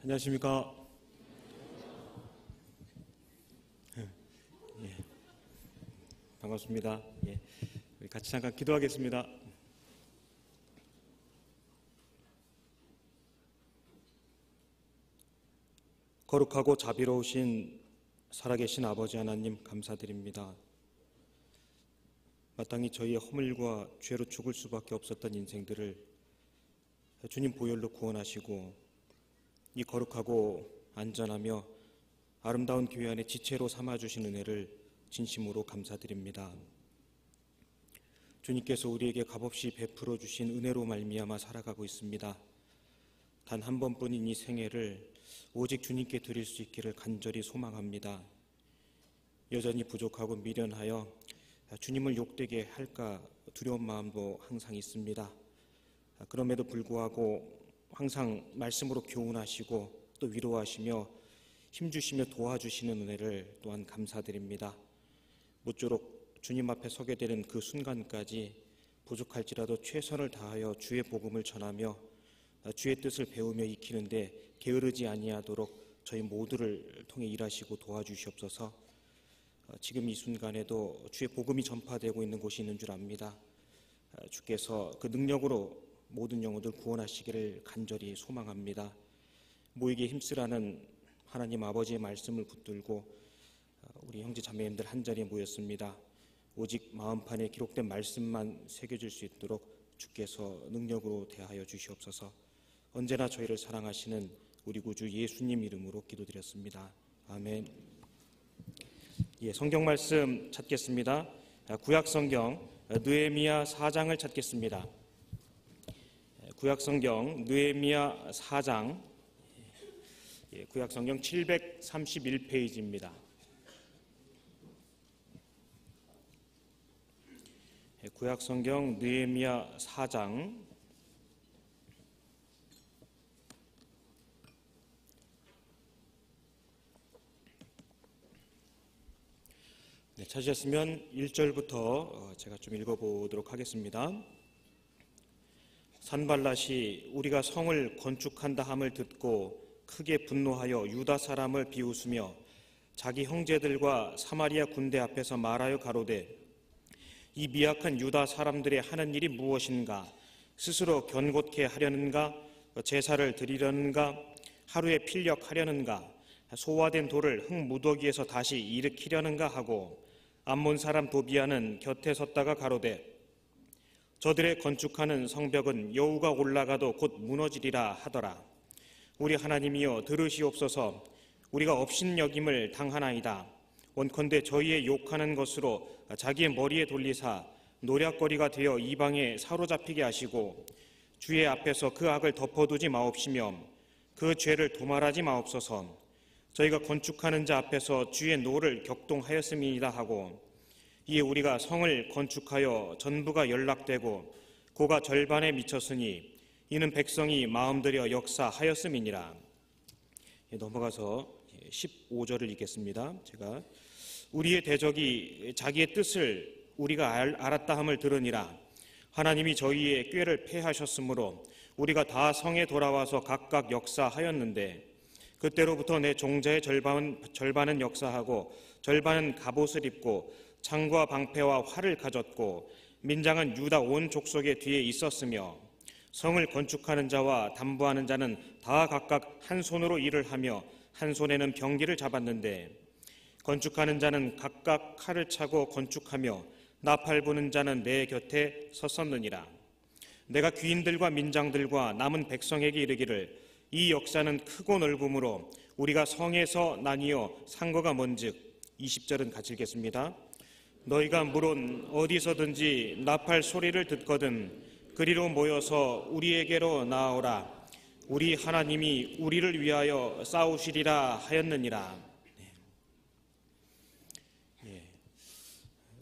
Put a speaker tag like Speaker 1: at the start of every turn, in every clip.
Speaker 1: 안녕하십니까. 예, 반갑습니다. 우리 같이 잠깐 기도하겠습니다. 거룩하고 자비로우신 살아계신 아버지 하나님 감사드립니다. 마땅히 저희의 허물과 죄로 죽을 수밖에 없었던 인생들을 주님 보혈로 구원하시고 이 거룩하고 안전하며 아름다운 교회 안에 지체로 삼아주신 은혜를 진심으로 감사드립니다. 주님께서 우리에게 값없이 베풀어 주신 은혜로 말미암아 살아가고 있습니다. 단 한 번뿐인 이 생애를 오직 주님께 드릴 수 있기를 간절히 소망합니다. 여전히 부족하고 미련하여 주님을 욕되게 할까 두려운 마음도 항상 있습니다. 그럼에도 불구하고 항상 말씀으로 교훈하시고 또 위로하시며 힘주시며 도와주시는 은혜를 또한 감사드립니다. 모쪼록 주님 앞에 서게 되는 그 순간까지 부족할지라도 최선을 다하여 주의 복음을 전하며 주의 뜻을 배우며 익히는데 게으르지 아니하도록 저희 모두를 통해 일하시고 도와주시옵소서. 지금 이 순간에도 주의 복음이 전파되고 있는 곳이 있는 줄 압니다. 주께서 그 능력으로 모든 영혼들 구원하시기를 간절히 소망합니다. 모이기에 힘쓰라는 하나님 아버지의 말씀을 붙들고 우리 형제 자매님들 한자리에 모였습니다. 오직 마음판에 기록된 말씀만 새겨질 수 있도록 주께서 능력으로 대하여 주시옵소서. 언제나 저희를 사랑하시는 우리 구주 예수님 이름으로 기도드렸습니다. 아멘. 성경 말씀 찾겠습니다. 구약성경 느헤미야 4장을 찾겠습니다. 구약성경 느헤미야 4장, 구약성경 731페이지입니다. 구약성경 느헤미야 4장 찾으셨으면 1절부터 제가 좀 읽어보도록 하겠습니다. 산발랏이 우리가 성을 건축한다 함을 듣고 크게 분노하여 유다 사람을 비웃으며 자기 형제들과 사마리아 군대 앞에서 말하여 가로되 이 미약한 유다 사람들의 하는 일이 무엇인가? 스스로 견고케 하려는가? 제사를 드리려는가? 하루에 필력하려는가? 소화된 돌을 흙무더기에서 다시 일으키려는가 하고 암몬 사람 도비아는 곁에 섰다가 가로되 저들의 건축하는 성벽은 여우가 올라가도 곧 무너지리라 하더라. 우리 하나님이여 들으시옵소서. 우리가 업신여김을 당하나이다. 원컨대 저희의 욕하는 것으로 자기의 머리에 돌리사 노략거리가 되어 이방에 사로잡히게 하시고 주의 앞에서 그 악을 덮어두지 마옵시며 그 죄를 도말하지 마옵소서. 저희가 건축하는 자 앞에서 주의 노를 격동하였음이니이다 하고 이에 우리가 성을 건축하여 전부가 연락되고 고가 절반에 미쳤으니 이는 백성이 마음들여 역사하였음이니라. 넘어가서 15절을 읽겠습니다. 제가 우리의 대적이 자기의 뜻을 우리가 알았다 함을 들으니라. 하나님이 저희의 꾀를 패하셨으므로 우리가 다 성에 돌아와서 각각 역사하였는데 그때로부터 내 종자의 절반은 역사하고 절반은 갑옷을 입고 창과 방패와 활을 가졌고 민장은 유다 온 족속의 뒤에 있었으며 성을 건축하는 자와 담보하는 자는 다 각각 한 손으로 일을 하며 한 손에는 병기를 잡았는데 건축하는 자는 각각 칼을 차고 건축하며 나팔 부는 자는 내 곁에 섰었느니라. 내가 귀인들과 민장들과 남은 백성에게 이르기를 이 역사는 크고 넓음으로 우리가 성에서 나뉘어 산 거가 뭔즉 20절은 같이 읽겠습니다. 너희가 물론 어디서든지 나팔 소리를 듣거든 그리로 모여서 우리에게로 나아오라. 우리 하나님이 우리를 위하여 싸우시리라 하였느니라.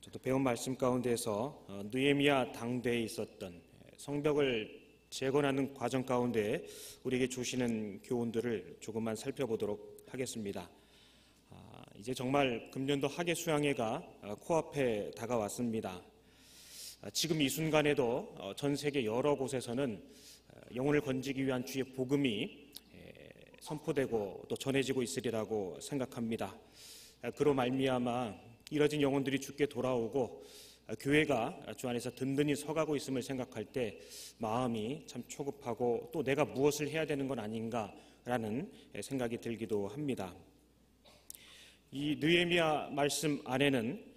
Speaker 1: 저도 배운 말씀 가운데서 느헤미야 당대에 있었던 성벽을 재건하는 과정 가운데 우리에게 주시는 교훈들을 조금만 살펴보도록 하겠습니다. 이제 정말 금년도 학예 수양회가 코앞에 다가왔습니다. 지금 이 순간에도 전 세계 여러 곳에서는 영혼을 건지기 위한 주의 복음이 선포되고 또 전해지고 있으리라고 생각합니다. 그로 말미암아 이뤄진 영혼들이 주께 돌아오고 교회가 주 안에서 든든히 서가고 있음을 생각할 때 마음이 참 초급하고 또 내가 무엇을 해야 되는 건 아닌가라는 생각이 들기도 합니다. 이 느헤미야 말씀 안에는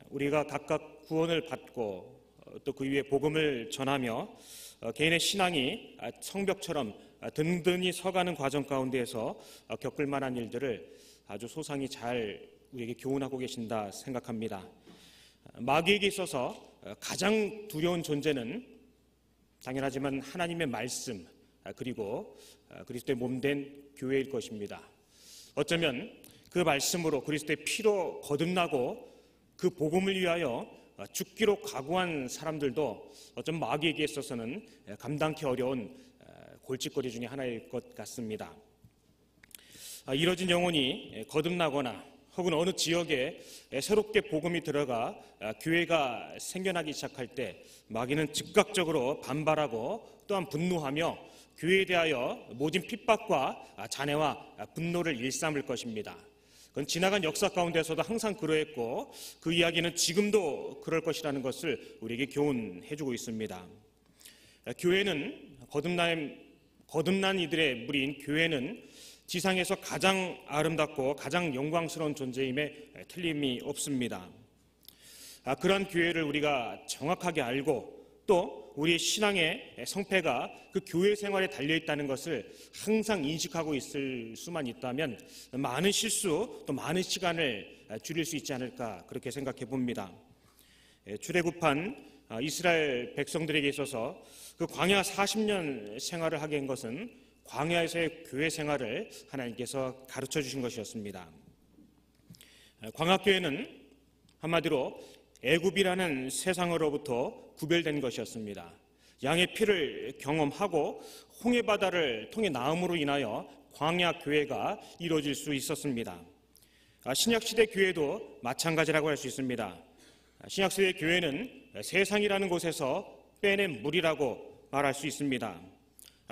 Speaker 1: 우리가 각각 구원을 받고 또 그 위에 복음을 전하며 개인의 신앙이 성벽처럼 든든히 서가는 과정 가운데에서 겪을 만한 일들을 아주 소상히 잘 우리에게 교훈하고 계신다 생각합니다. 마귀에게 있어서 가장 두려운 존재는 당연하지만 하나님의 말씀 그리고 그리스도의 몸된 교회일 것입니다. 어쩌면 그 말씀으로 그리스도의 피로 거듭나고 그 복음을 위하여 죽기로 각오한 사람들도 어쩌면 마귀에게 있어서는 감당하기 어려운 골칫거리 중에 하나일 것 같습니다. 이뤄진 영혼이 거듭나거나 혹은 어느 지역에 새롭게 복음이 들어가 교회가 생겨나기 시작할 때 마귀는 즉각적으로 반발하고 또한 분노하며 교회에 대하여 모진 핍박과 잔해와 분노를 일삼을 것입니다. 그건 지나간 역사 가운데서도 항상 그러했고 그 이야기는 지금도 그럴 것이라는 것을 우리에게 교훈해주고 있습니다. 교회는 거듭난 이들의 무리인 교회는 지상에서 가장 아름답고 가장 영광스러운 존재임에 틀림이 없습니다. 그러한 교회를 우리가 정확하게 알고 또 우리의 신앙의 성패가 그 교회 생활에 달려있다는 것을 항상 인식하고 있을 수만 있다면 많은 실수 또 많은 시간을 줄일 수 있지 않을까 그렇게 생각해 봅니다. 출애굽한 이스라엘 백성들에게 있어서 그 광야 40년 생활을 하게 한 것은 광야에서의 교회 생활을 하나님께서 가르쳐 주신 것이었습니다. 광야교회는 한마디로 애굽이라는 세상으로부터 구별된 것이었습니다. 양의 피를 경험하고 홍해바다를 통해 나음으로 인하여 광야교회가 이루어질 수 있었습니다. 신약시대 교회도 마찬가지라고 할 수 있습니다. 신약시대 교회는 세상이라는 곳에서 빼낸 물이라고 말할 수 있습니다.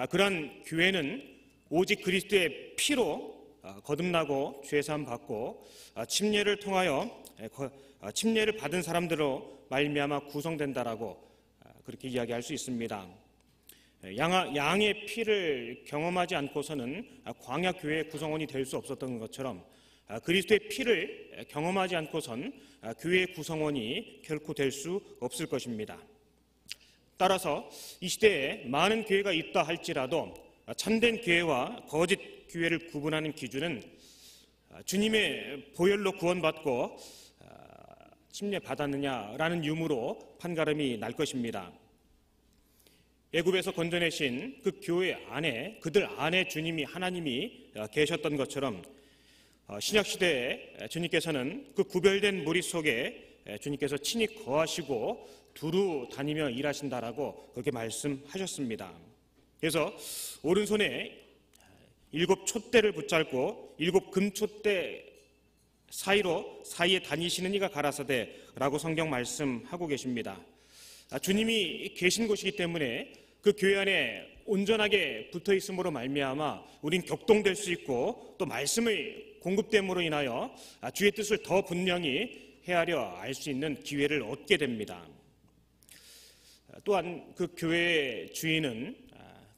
Speaker 1: 그러한 교회는 오직 그리스도의 피로 거듭나고 죄사함 받고 침례를 통하여 침례를 받은 사람들로 말미암아 구성된다라고 그렇게 이야기할 수 있습니다. 양의 피를 경험하지 않고서는 광야 교회의 구성원이 될 수 없었던 것처럼 그리스도의 피를 경험하지 않고선 교회의 구성원이 결코 될 수 없을 것입니다. 따라서 이 시대에 많은 교회가 있다 할지라도 참된 교회와 거짓 교회를 구분하는 기준은 주님의 보혈로 구원받고 침례받았느냐라는 유무로 판가름이 날 것입니다. 애굽에서 건져내신 그 교회 안에 그들 안에 주님이 하나님이 계셨던 것처럼 신약시대에 주님께서는 그 구별된 무리 속에 주님께서 친히 거하시고 두루 다니며 일하신다라고 그렇게 말씀하셨습니다. 그래서 오른손에 7 촛대를 붙잡고 7 금촛대 사이에 다니시는 이가 가라사대라고 성경 말씀하고 계십니다. 주님이 계신 곳이기 때문에 그 교회 안에 온전하게 붙어 있음으로 말미암아 우린 격동될 수 있고 또 말씀의 공급됨으로 인하여 주의 뜻을 더 분명히 헤아려 알 수 있는 기회를 얻게 됩니다. 또한 그 교회의 주인은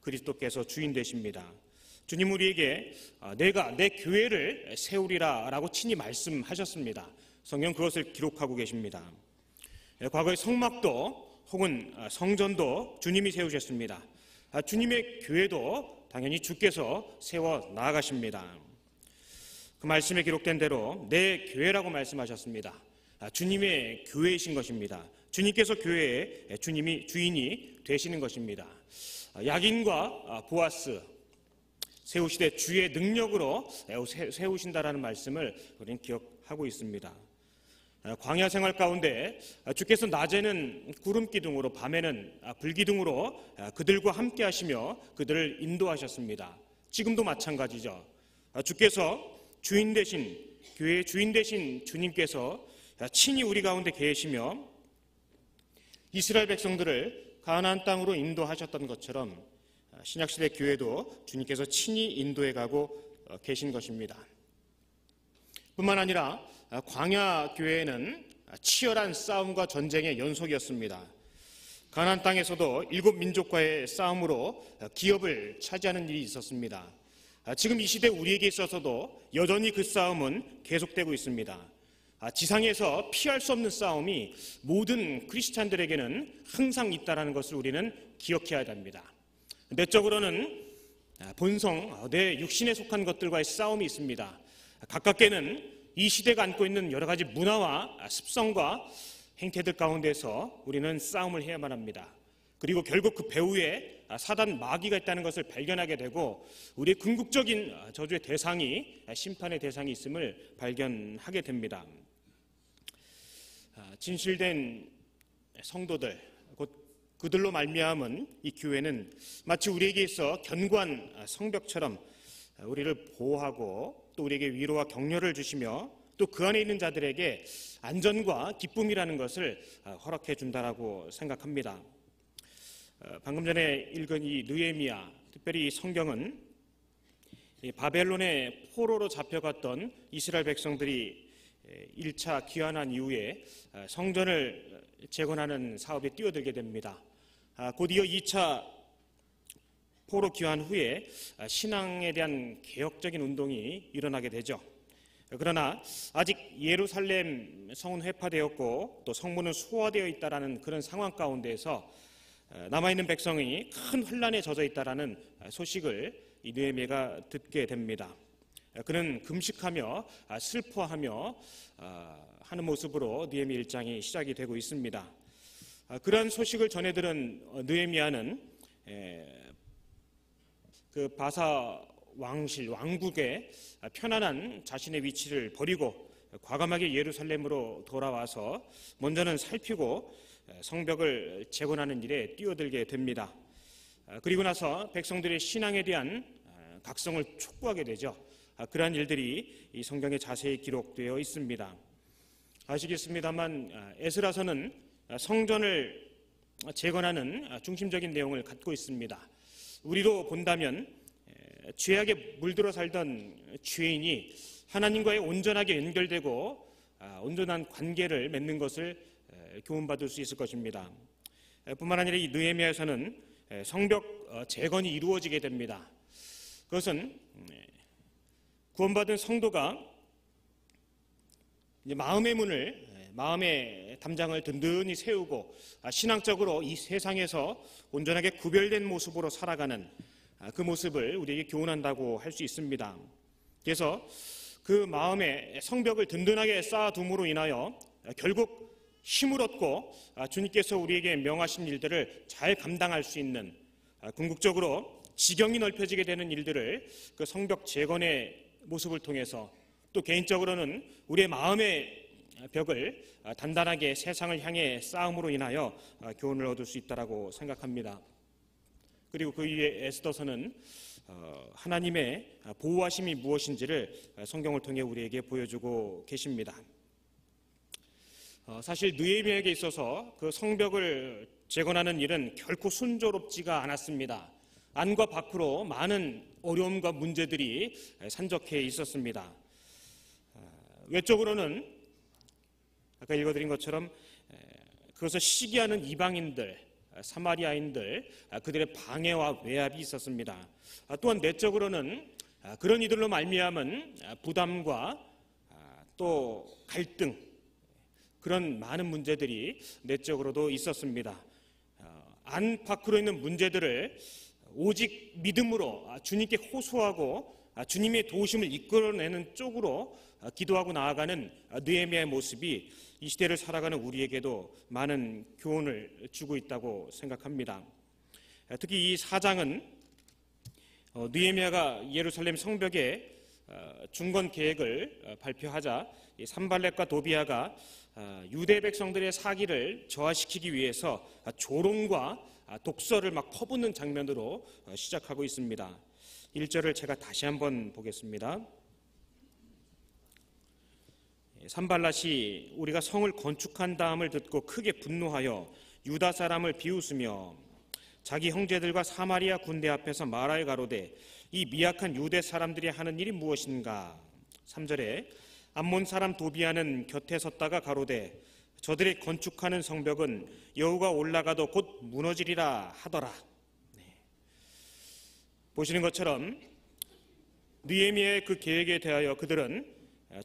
Speaker 1: 그리스도께서 주인 되십니다. 주님 우리에게 내가 내 교회를 세우리라 라고 친히 말씀하셨습니다. 성경 그것을 기록하고 계십니다. 과거의 성막도 혹은 성전도 주님이 세우셨습니다. 주님의 교회도 당연히 주께서 세워 나아가십니다. 그 말씀에 기록된 대로 내 교회라고 말씀하셨습니다. 주님의 교회이신 것입니다. 주님께서 교회의 주인이 되시는 것입니다. 야긴과 보아스 세우시되 주의 능력으로 세우신다라는 말씀을 우리는 기억하고 있습니다. 광야 생활 가운데 주께서 낮에는 구름 기둥으로 밤에는 불 기둥으로 그들과 함께 하시며 그들을 인도하셨습니다. 지금도 마찬가지죠. 주께서 주인 되신 교회의 주인 되신 주님께서 친히 우리 가운데 계시며 이스라엘 백성들을 가나안 땅으로 인도하셨던 것처럼 신약시대 교회도 주님께서 친히 인도해 가고 계신 것입니다. 뿐만 아니라 광야 교회는 치열한 싸움과 전쟁의 연속이었습니다. 가나안 땅에서도 7민족과의 싸움으로 기업을 차지하는 일이 있었습니다. 지금 이 시대 우리에게 있어서도 여전히 그 싸움은 계속되고 있습니다. 지상에서 피할 수 없는 싸움이 모든 크리스찬들에게는 항상 있다는 것을 우리는 기억해야 됩니다. 내적으로는 본성, 내 육신에 속한 것들과의 싸움이 있습니다. 가깝게는 이 시대가 안고 있는 여러 가지 문화와 습성과 행태들 가운데서 우리는 싸움을 해야만 합니다. 그리고 결국 그 배후에 사단 마귀가 있다는 것을 발견하게 되고 우리의 궁극적인 저주의 대상이 심판의 대상이 있음을 발견하게 됩니다. 진실된 성도들, 곧 그들로 말미암은 이 교회는 마치 우리에게 있어 견고한 성벽처럼 우리를 보호하고 또 우리에게 위로와 격려를 주시며 또 그 안에 있는 자들에게 안전과 기쁨이라는 것을 허락해 준다라고 생각합니다. 방금 전에 읽은 이 느헤미야, 특별히 이 성경은 바벨론의 포로로 잡혀갔던 이스라엘 백성들이 1차 귀환한 이후에 성전을 재건하는 사업에 뛰어들게 됩니다. 곧 이어 2차 포로 귀환 후에 신앙에 대한 개혁적인 운동이 일어나게 되죠. 그러나 아직 예루살렘 성은 회파되었고 또 성문은 소화되어 있다라는 그런 상황 가운데에서 남아있는 백성이 큰 혼란에 젖어 있다라는 소식을 이 느헤미야가 듣게 됩니다. 그는 금식하며 슬퍼하며 하는 모습으로 느헤미야 1장이 시작이 되고 있습니다. 그러한 소식을 전해 들은 느헤미야는 그 바사 왕국의 편안한 자신의 위치를 버리고 과감하게 예루살렘으로 돌아와서 먼저는 살피고 성벽을 재건하는 일에 뛰어들게 됩니다. 그리고 나서 백성들의 신앙에 대한 각성을 촉구하게 되죠. 그러한 일들이 이 성경에 자세히 기록되어 있습니다. 아시겠습니다만 에스라서는 성전을 재건하는 중심적인 내용을 갖고 있습니다. 우리로 본다면 죄악에 물들어 살던 죄인이 하나님과의 온전하게 연결되고 온전한 관계를 맺는 것을 교훈받을 수 있을 것입니다. 뿐만 아니라 이 느헤미야에서는 성벽 재건이 이루어지게 됩니다. 그것은 구원받은 성도가 마음의 문을, 마음의 담장을 든든히 세우고 신앙적으로 이 세상에서 온전하게 구별된 모습으로 살아가는 그 모습을 우리에게 교훈한다고 할 수 있습니다. 그래서 그 마음의 성벽을 든든하게 쌓아둠으로 인하여 결국 힘을 얻고 주님께서 우리에게 명하신 일들을 잘 감당할 수 있는, 궁극적으로 지경이 넓혀지게 되는 일들을 그 성벽 재건의 모습을 통해서, 또 개인적으로는 우리의 마음의 벽을 단단하게 세상을 향해 쌓음으로 인하여 교훈을 얻을 수 있다고 생각합니다. 그리고 그 위에 에스더서는 하나님의 보호하심이 무엇인지를 성경을 통해 우리에게 보여주고 계십니다. 사실 느헤미야에게 있어서 그 성벽을 재건하는 일은 결코 순조롭지가 않았습니다. 안과 밖으로 많은 어려움과 문제들이 산적해 있었습니다. 외적으로는 아까 읽어드린 것처럼 그것을 시기하는 이방인들, 사마리아인들, 그들의 방해와 외압이 있었습니다. 또한 내적으로는 그런 이들로 말미암은 부담과 또 갈등, 그런 많은 문제들이 내적으로도 있었습니다. 안팎으로 있는 문제들을 오직 믿음으로 주님께 호소하고 주님의 도우심을 이끌어내는 쪽으로 기도하고 나아가는 느헤미야의 모습이 이 시대를 살아가는 우리에게도 많은 교훈을 주고 있다고 생각합니다. 특히 이 4장은 느헤미야가 예루살렘 성벽의 중건 계획을 발표하자 산발렛과 도비아가 유대 백성들의 사기를 저하시키기 위해서 조롱과 독설을 막 퍼붓는 장면으로 시작하고 있습니다. 1절을 제가 다시 한번 보겠습니다. 산발랏이 우리가 성을 건축한 다음을 듣고 크게 분노하여 유다 사람을 비웃으며 자기 형제들과 사마리아 군대 앞에서 말하여 가로되 이 미약한 유대 사람들이 하는 일이 무엇인가. 3절에 암몬 사람 도비아는 곁에 섰다가 가로되 저들이 건축하는 성벽은 여호가 올라가도 곧 무너지리라 하더라. 보시는 것처럼 느헤미야의 그 계획에 대하여 그들은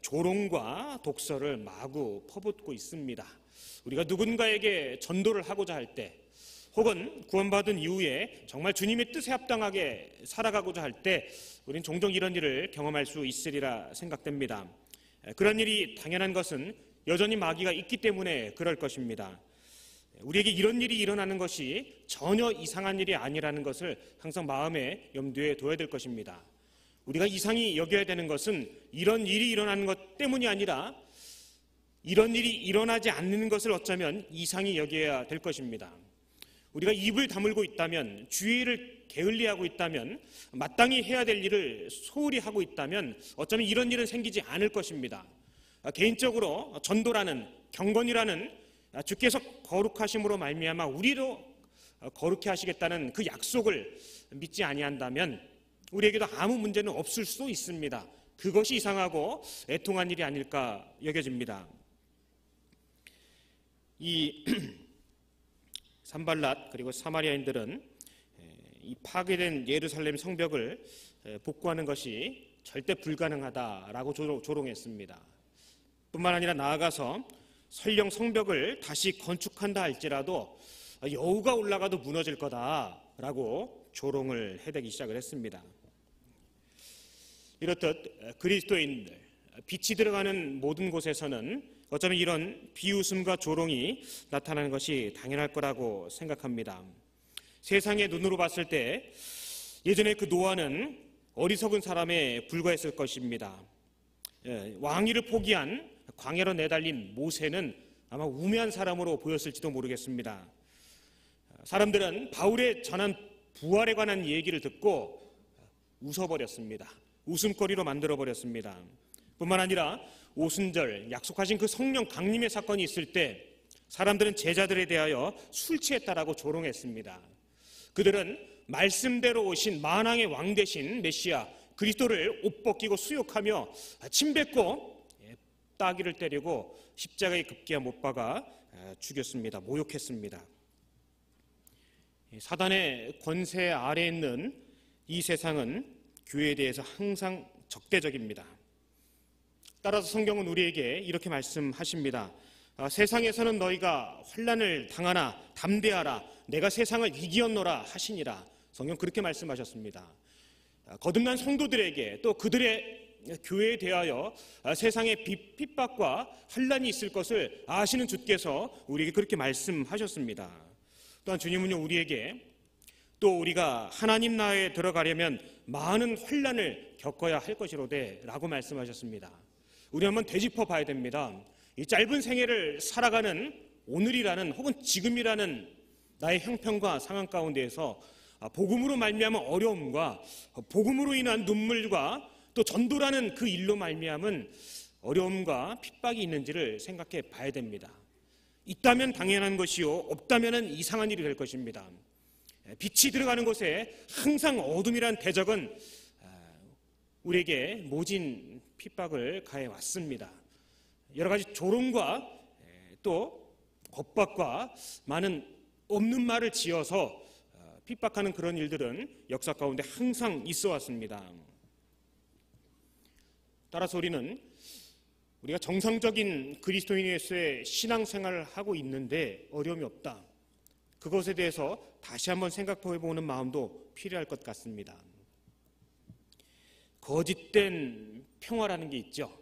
Speaker 1: 조롱과 독설을 마구 퍼붓고 있습니다. 우리가 누군가에게 전도를 하고자 할 때, 혹은 구원받은 이후에 정말 주님의 뜻에 합당하게 살아가고자 할 때 우리는 종종 이런 일을 경험할 수 있으리라 생각됩니다. 그런 일이 당연한 것은 여전히 마귀가 있기 때문에 그럴 것입니다. 우리에게 이런 일이 일어나는 것이 전혀 이상한 일이 아니라는 것을 항상 마음에 염두에 둬야 될 것입니다. 우리가 이상히 여겨야 되는 것은 이런 일이 일어나는 것 때문이 아니라 이런 일이 일어나지 않는 것을 어쩌면 이상히 여겨야 될 것입니다. 우리가 입을 다물고 있다면, 주의를 게을리하고 있다면, 마땅히 해야 될 일을 소홀히 하고 있다면 어쩌면 이런 일은 생기지 않을 것입니다. 개인적으로 전도라는, 경건이라는 주께서 거룩하심으로 말미암아 우리로 거룩해 하시겠다는 그 약속을 믿지 아니한다면 우리에게도 아무 문제는 없을 수도 있습니다. 그것이 이상하고 애통한 일이 아닐까 여겨집니다. 이 산발랏 그리고 사마리아인들은 이 파괴된 예루살렘 성벽을 복구하는 것이 절대 불가능하다라고 조롱했습니다. 뿐만 아니라 나아가서 설령 성벽을 다시 건축한다 할지라도 여호가 올라가도 무너질 거다라고 조롱을 해대기 시작을 했습니다. 이렇듯 그리스도인들, 빛이 들어가는 모든 곳에서는 어쩌면 이런 비웃음과 조롱이 나타나는 것이 당연할 거라고 생각합니다. 세상의 눈으로 봤을 때 예전에 그 노아는 어리석은 사람에 불과했을 것입니다. 왕위를 포기한 광야로 내달린 모세는 아마 우매한 사람으로 보였을지도 모르겠습니다. 사람들은 바울의 전한 부활에 관한 얘기를 듣고 웃어버렸습니다. 웃음거리로 만들어버렸습니다. 뿐만 아니라 오순절 약속하신 그 성령 강림의 사건이 있을 때 사람들은 제자들에 대하여 술 취했다라고 조롱했습니다. 그들은 말씀대로 오신 만왕의 왕 되신 메시아 그리스도를 옷 벗기고 수욕하며 침 뱉고 따귀를 때리고 십자가에 급기야 못 박아 죽였습니다. 모욕했습니다. 사단의 권세 아래에 있는 이 세상은 교회에 대해서 항상 적대적입니다. 따라서 성경은 우리에게 이렇게 말씀하십니다. 세상에서는 너희가 환난을 당하나 담대하라 내가 세상을 이기었노라 하시니라. 성경 그렇게 말씀하셨습니다. 거듭난 성도들에게 또 그들의 교회에 대하여 세상의 핍박과 환난이 있을 것을 아시는 주께서 우리에게 그렇게 말씀하셨습니다. 또한 주님은요 우리에게 또 우리가 하나님 나라에 들어가려면 많은 환난을 겪어야 할 것이로되 라고 말씀하셨습니다. 우리 한번 되짚어 봐야 됩니다. 이 짧은 생애를 살아가는 오늘이라는 혹은 지금이라는 나의 형편과 상황 가운데에서 복음으로 말미암은 어려움과 복음으로 인한 눈물과 또 전도라는 그 일로 말미암은 어려움과 핍박이 있는지를 생각해 봐야 됩니다. 있다면 당연한 것이요 없다면 이상한 일이 될 것입니다. 빛이 들어가는 곳에 항상 어둠이란 대적은 우리에게 모진 핍박을 가해 왔습니다. 여러 가지 조롱과 또 겁박과 많은 없는 말을 지어서 핍박하는 그런 일들은 역사 가운데 항상 있어 왔습니다. 따라서 우리가 정상적인 그리스도인으로서의 신앙생활을 하고 있는데 어려움이 없다. 그것에 대해서 다시 한번 생각해보는 마음도 필요할 것 같습니다. 거짓된 평화라는 게 있죠.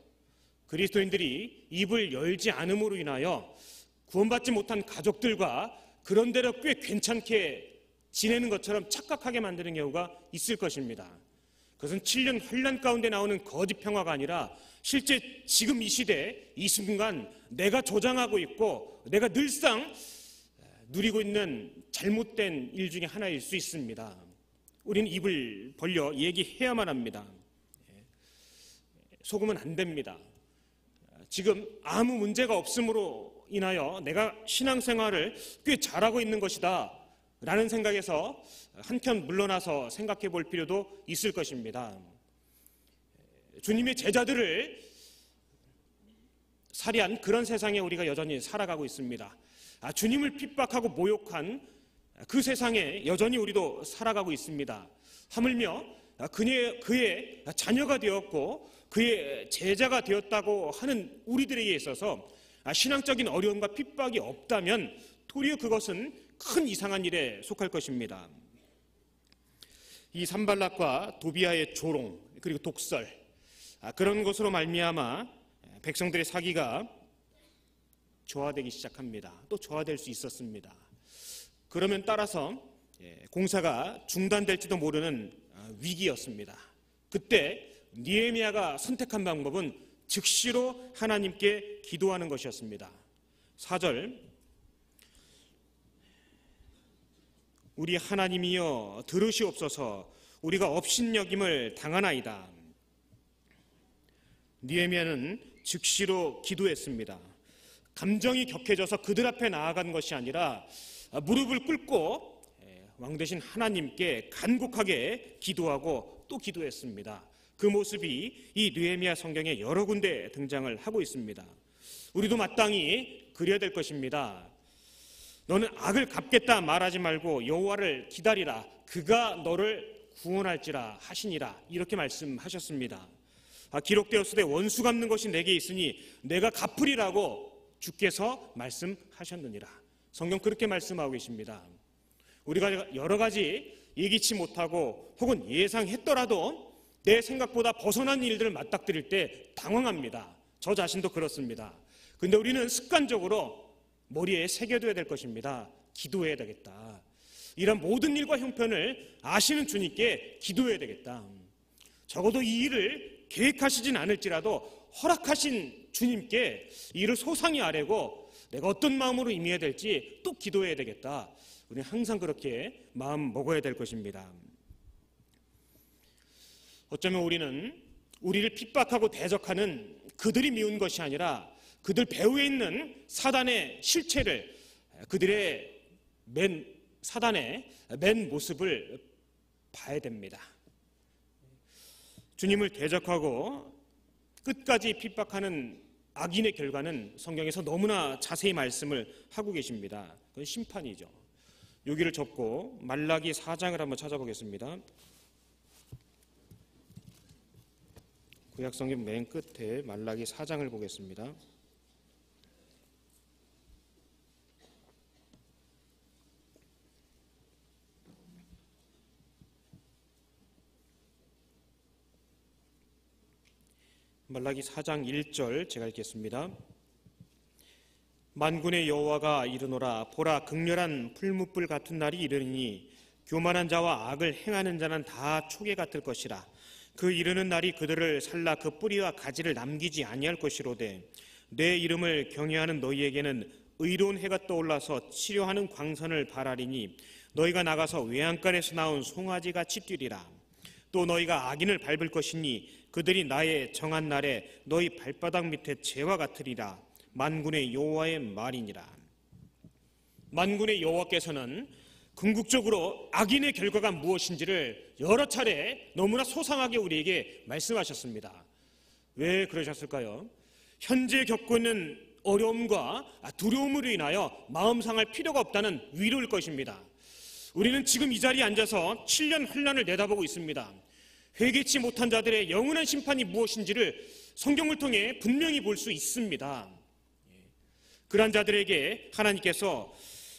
Speaker 1: 그리스도인들이 입을 열지 않음으로 인하여 구원받지 못한 가족들과 그런대로 꽤 괜찮게 지내는 것처럼 착각하게 만드는 경우가 있을 것입니다. 그것은 7년 환난 가운데 나오는 거짓 평화가 아니라 실제 지금 이 시대 이 순간 내가 조장하고 있고 내가 늘상 누리고 있는 잘못된 일 중에 하나일 수 있습니다. 우리는 입을 벌려 얘기해야만 합니다. 속으면 안 됩니다. 지금 아무 문제가 없음으로 인하여 내가 신앙생활을 꽤 잘하고 있는 것이다 라는 생각에서 한켠 물러나서 생각해 볼 필요도 있을 것입니다. 주님의 제자들을 살해한 그런 세상에 우리가 여전히 살아가고 있습니다. 주님을 핍박하고 모욕한 그 세상에 여전히 우리도 살아가고 있습니다. 하물며 그의 자녀가 되었고 그의 제자가 되었다고 하는 우리들에게 있어서 신앙적인 어려움과 핍박이 없다면 도리어 그것은 큰 이상한 일에 속할 것입니다. 이 산발락과 도비아의 조롱 그리고 독설, 그런 것으로 말미암아 백성들의 사기가 저하되기 시작합니다. 또 저하될 수 있었습니다. 그러면 따라서 공사가 중단될지도 모르는 위기였습니다. 그때 느헤미야가 선택한 방법은 즉시로 하나님께 기도하는 것이었습니다. 4절, 우리 하나님이여 들으시옵소서, 우리가 업신여김을 당하나이다. 느헤미야는 즉시로 기도했습니다. 감정이 격해져서 그들 앞에 나아간 것이 아니라 무릎을 꿇고 왕 대신 하나님께 간곡하게 기도하고 또 기도했습니다. 그 모습이 이 느헤미야 성경에 여러 군데 등장을 하고 있습니다. 우리도 마땅히 그래야 될 것입니다. 너는 악을 갚겠다 말하지 말고 여호와를 기다리라, 그가 너를 구원할지라 하시니라, 이렇게 말씀하셨습니다. 기록되었으되 원수 갚는 것이 내게 있으니 내가 갚으리라고 주께서 말씀하셨느니라. 성경 그렇게 말씀하고 계십니다. 우리가 여러 가지 예기치 못하고 혹은 예상했더라도 내 생각보다 벗어난 일들을 맞닥뜨릴 때 당황합니다. 저 자신도 그렇습니다. 근데 우리는 습관적으로 머리에 새겨둬야 될 것입니다. 기도해야 되겠다. 이런 모든 일과 형편을 아시는 주님께 기도해야 되겠다. 적어도 이 일을 계획하시진 않을지라도 허락하신 주님께 이 일을 소상히 아뢰고 내가 어떤 마음으로 임해야 될지 또 기도해야 되겠다. 우리는 항상 그렇게 마음 먹어야 될 것입니다. 어쩌면 우리는 우리를 핍박하고 대적하는 그들이 미운 것이 아니라 그들 배후에 있는 사단의 실체를, 그들의 사단의 맨 모습을 봐야 됩니다. 주님을 대적하고 끝까지 핍박하는 악인의 결과는 성경에서 너무나 자세히 말씀을 하고 계십니다. 그건 심판이죠. 여기를 접고 말라기 4장을 한번 찾아보겠습니다. 구약성경 맨 끝에 말라기 4장을 보겠습니다. 말라기 4장 1절 제가 읽겠습니다. 만군의 여호와가 이르노라, 보라, 극렬한 풀무불 같은 날이 이르니 교만한 자와 악을 행하는 자는 다 초계 같을 것이라. 그 이르는 날이 그들을 살라 그 뿌리와 가지를 남기지 아니할 것이로되 내 이름을 경외하는 너희에게는 의로운 해가 떠올라서 치료하는 광선을 발하리니 너희가 나가서 외양간에서 나온 송아지같이 뛰리라. 또 너희가 악인을 밟을 것이니 그들이 나의 정한 날에 너희 발바닥 밑에 재와 같으리라. 만군의 여호와의 말이니라. 만군의 여호와께서는 궁극적으로 악인의 결과가 무엇인지를 여러 차례 너무나 소상하게 우리에게 말씀하셨습니다. 왜 그러셨을까요? 현재 겪고 있는 어려움과 두려움으로 인하여 마음 상할 필요가 없다는 위로일 것입니다. 우리는 지금 이 자리에 앉아서 7년 환난을 내다보고 있습니다. 회개치 못한 자들의 영원한 심판이 무엇인지를 성경을 통해 분명히 볼 수 있습니다. 그러한 자들에게 하나님께서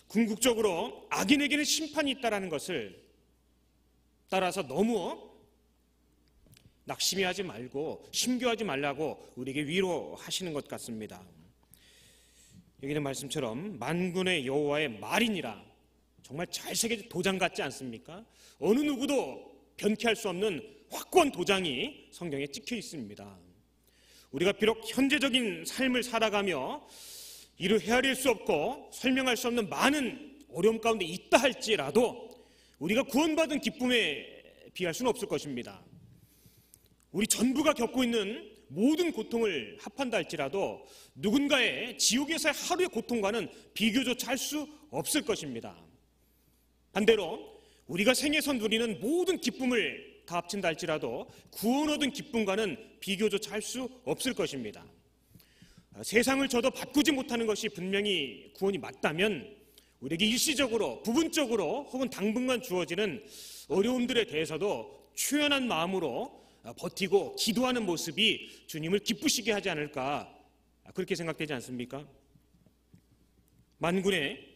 Speaker 1: 궁극적으로 악인에게는 심판이 있다는 것을 따라서 너무 낙심해하지 말고 심교하지 말라고 우리에게 위로하시는 것 같습니다. 여기는 말씀처럼 만군의 여호와의 말이니라. 정말 잘 새겨진 도장 같지 않습니까? 어느 누구도 변케할 수 없는 확고한 도장이 성경에 찍혀 있습니다. 우리가 비록 현재적인 삶을 살아가며 이를 헤아릴 수 없고 설명할 수 없는 많은 어려움 가운데 있다 할지라도 우리가 구원받은 기쁨에 비할 수는 없을 것입니다. 우리 전부가 겪고 있는 모든 고통을 합한다 할지라도 누군가의 지옥에서의 하루의 고통과는 비교조차 할 수 없을 것입니다. 반대로 우리가 생에서 누리는 모든 기쁨을 다 합친다 할지라도 구원 얻은 기쁨과는 비교조차 할 수 없을 것입니다. 세상을 저도 바꾸지 못하는 것이 분명히 구원이 맞다면 우리에게 일시적으로, 부분적으로 혹은 당분간 주어지는 어려움들에 대해서도 초연한 마음으로 버티고 기도하는 모습이 주님을 기쁘시게 하지 않을까, 그렇게 생각되지 않습니까? 만군의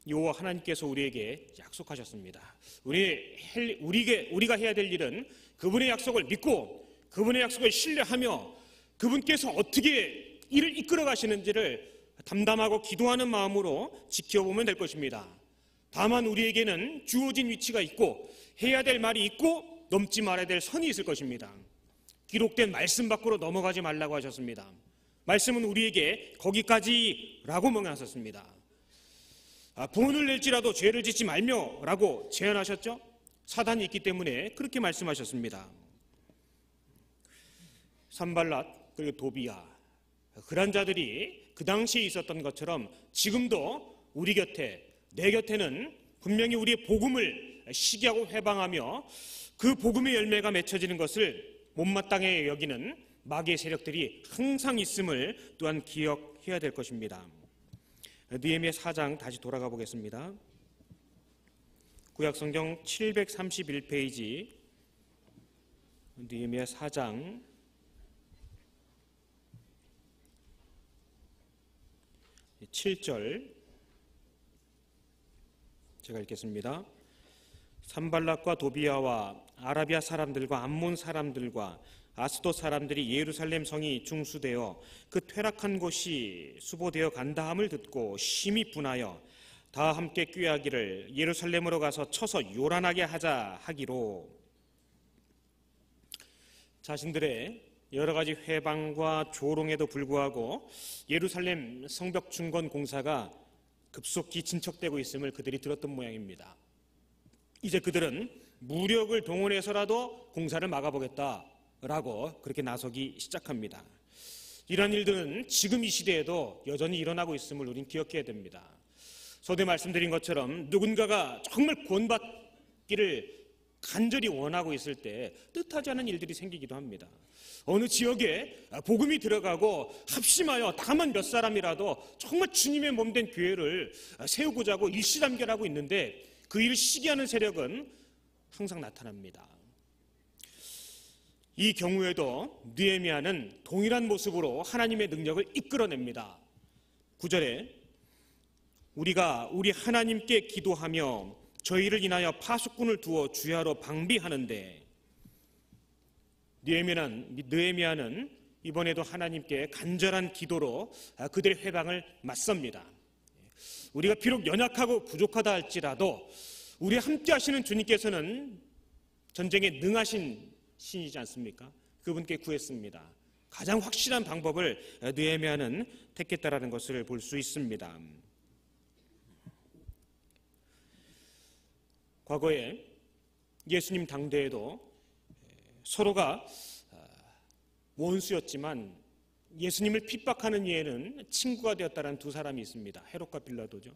Speaker 1: 여호와 하나님께서 우리에게 약속하셨습니다. 우리가 해야 될 일은 그분의 약속을 믿고 그분의 약속을 신뢰하며 그분께서 어떻게 일을 이끌어 가시는지를 담담하고 기도하는 마음으로 지켜보면 될 것입니다. 다만 우리에게는 주어진 위치가 있고 해야 될 말이 있고 넘지 말아야 될 선이 있을 것입니다. 기록된 말씀 밖으로 넘어가지 말라고 하셨습니다. 말씀은 우리에게 거기까지라고 명하셨습니다. 분을 낼지라도 죄를 짓지 말며라고 제안하셨죠. 사단이 있기 때문에 그렇게 말씀하셨습니다. 산발랏 그리고 도비야, 그런 자들이 그 당시에 있었던 것처럼 지금도 우리 곁에, 내 곁에는 분명히 우리의 복음을 시기하고 회방하며 그 복음의 열매가 맺혀지는 것을 못마땅해 여기는 마귀의 세력들이 항상 있음을 또한 기억해야 될 것입니다. 느헤미야 4장 다시 돌아가 보겠습니다. 구약성경 731페이지 느헤미야 4장 7절 제가 읽겠습니다. 산발락과 도비야와 아라비아 사람들과 암몬 사람들과 아스돗 사람들이 예루살렘 성이 중수되어 그 퇴락한 곳이 수보되어 간다함을 듣고 심히 분하여 다 함께 꾀하기를 예루살렘으로 가서 쳐서 요란하게 하자 하기로, 자신들의 여러 가지 회방과 조롱에도 불구하고 예루살렘 성벽 중건 공사가 급속히 진척되고 있음을 그들이 들었던 모양입니다. 이제 그들은 무력을 동원해서라도 공사를 막아보겠다라고 그렇게 나서기 시작합니다. 이런 일들은 지금 이 시대에도 여전히 일어나고 있음을 우린 기억해야 됩니다. 서두에 말씀드린 것처럼 누군가가 정말 구원받기를 간절히 원하고 있을 때 뜻하지 않은 일들이 생기기도 합니다. 어느 지역에 복음이 들어가고 합심하여 다만 몇 사람이라도 정말 주님의 몸된 교회를 세우고자 하고 일시단결하고 있는데 그 일을 시기하는 세력은 항상 나타납니다. 이 경우에도 느헤미야는 동일한 모습으로 하나님의 능력을 이끌어냅니다. 9절에 우리가 우리 하나님께 기도하며 저희를 인하여 파수꾼을 두어 주야로 방비하는데, 느헤미야는 이번에도 하나님께 간절한 기도로 그들의 회방을 맞섭니다. 우리가 비록 연약하고 부족하다 할지라도 우리 함께 하시는 주님께서는 전쟁에 능하신 신이지 않습니까? 그분께 구했습니다. 가장 확실한 방법을 느헤미야는 택했다라는 것을 볼 수 있습니다. 과거에 예수님 당대에도 서로가 원수였지만 예수님을 핍박하는 이에는 친구가 되었다는 두 사람이 있습니다. 헤롯과 빌라도죠.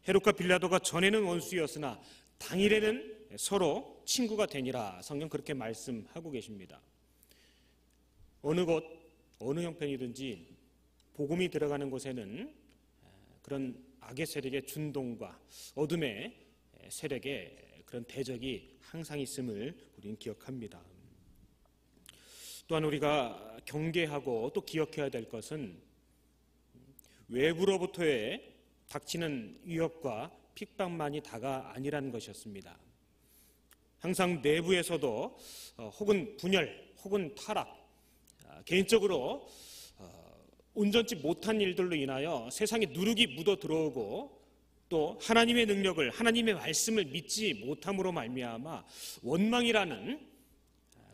Speaker 1: 헤롯과 빌라도가 전에는 원수였으나 당일에는 서로 친구가 되니라. 성경 그렇게 말씀하고 계십니다. 어느 곳, 어느 형편이든지 복음이 들어가는 곳에는 그런 악의 세력의 준동과 어둠의 세력의 그런 대적이 항상 있음을 우리는 기억합니다. 또한 우리가 경계하고 또 기억해야 될 것은 외부로부터의 닥치는 위협과 핍박만이 다가 아니라는 것이었습니다. 항상 내부에서도 혹은 분열, 혹은 타락, 개인적으로 온전치 못한 일들로 인하여 세상에 누룩이 묻어 들어오고 또 하나님의 능력을, 하나님의 말씀을 믿지 못함으로 말미암아 원망이라는,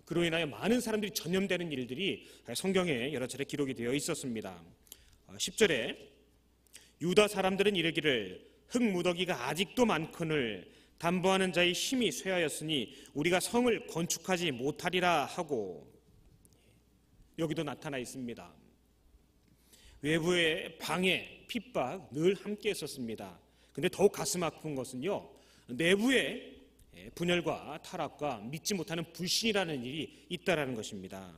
Speaker 1: 그로 인하여 많은 사람들이 전염되는 일들이 성경에 여러 차례 기록이 되어 있었습니다. 10절에 유다 사람들은 이르기를 흙무더기가 아직도 많거늘 담보하는 자의 힘이 쇠하였으니 우리가 성을 건축하지 못하리라 하고, 여기도 나타나 있습니다. 외부의 방해, 핍박 늘 함께 했었습니다. 근데 더욱 가슴 아픈 것은요, 내부에 분열과 타락과 믿지 못하는 불신이라는 일이 있다라는 것입니다.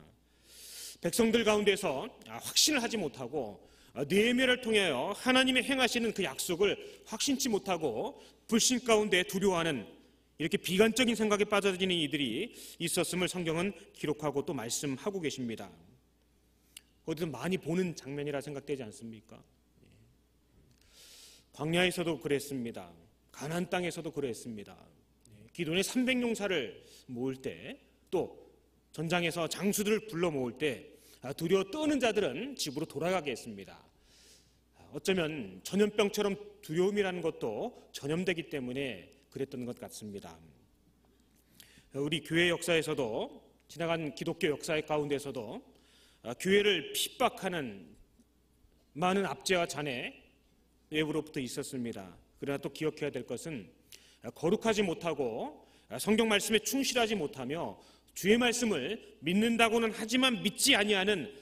Speaker 1: 백성들 가운데서 확신을 하지 못하고 뇌멸을 통하여 하나님의 행하시는 그 약속을 확신치 못하고 불신 가운데 두려워하는 이렇게 비관적인 생각에 빠져드는 이들이 있었음을 성경은 기록하고 또 말씀하고 계십니다. 어디서 많이 보는 장면이라 생각되지 않습니까? 광야에서도 그랬습니다. 가나안 땅에서도 그랬습니다. 기돈의 300용사를 모을 때, 또 전장에서 장수들을 불러 모을 때 두려워 떠는 자들은 집으로 돌아가게 했습니다. 어쩌면 전염병처럼 두려움이라는 것도 전염되기 때문에 그랬던 것 같습니다. 우리 교회 역사에서도, 지나간 기독교 역사 가운데서도 교회를 핍박하는 많은 압제와 잔해 외부로부터 있었습니다. 그러나 또 기억해야 될 것은 거룩하지 못하고 성경 말씀에 충실하지 못하며 주의 말씀을 믿는다고는 하지만 믿지 아니하는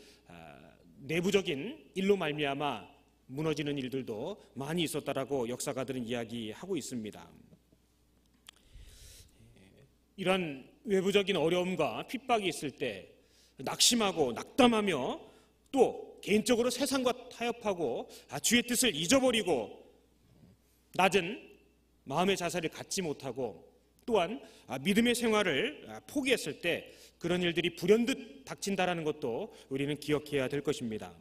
Speaker 1: 내부적인 일로 말미암아 무너지는 일들도 많이 있었다라고 역사가들은 이야기하고 있습니다. 이런 외부적인 어려움과 핍박이 있을 때 낙심하고 낙담하며 또 개인적으로 세상과 타협하고 주의 뜻을 잊어버리고 낮은 마음의 자세를 갖지 못하고 또한 믿음의 생활을 포기했을 때 그런 일들이 불현듯 닥친다라는 것도 우리는 기억해야 될 것입니다.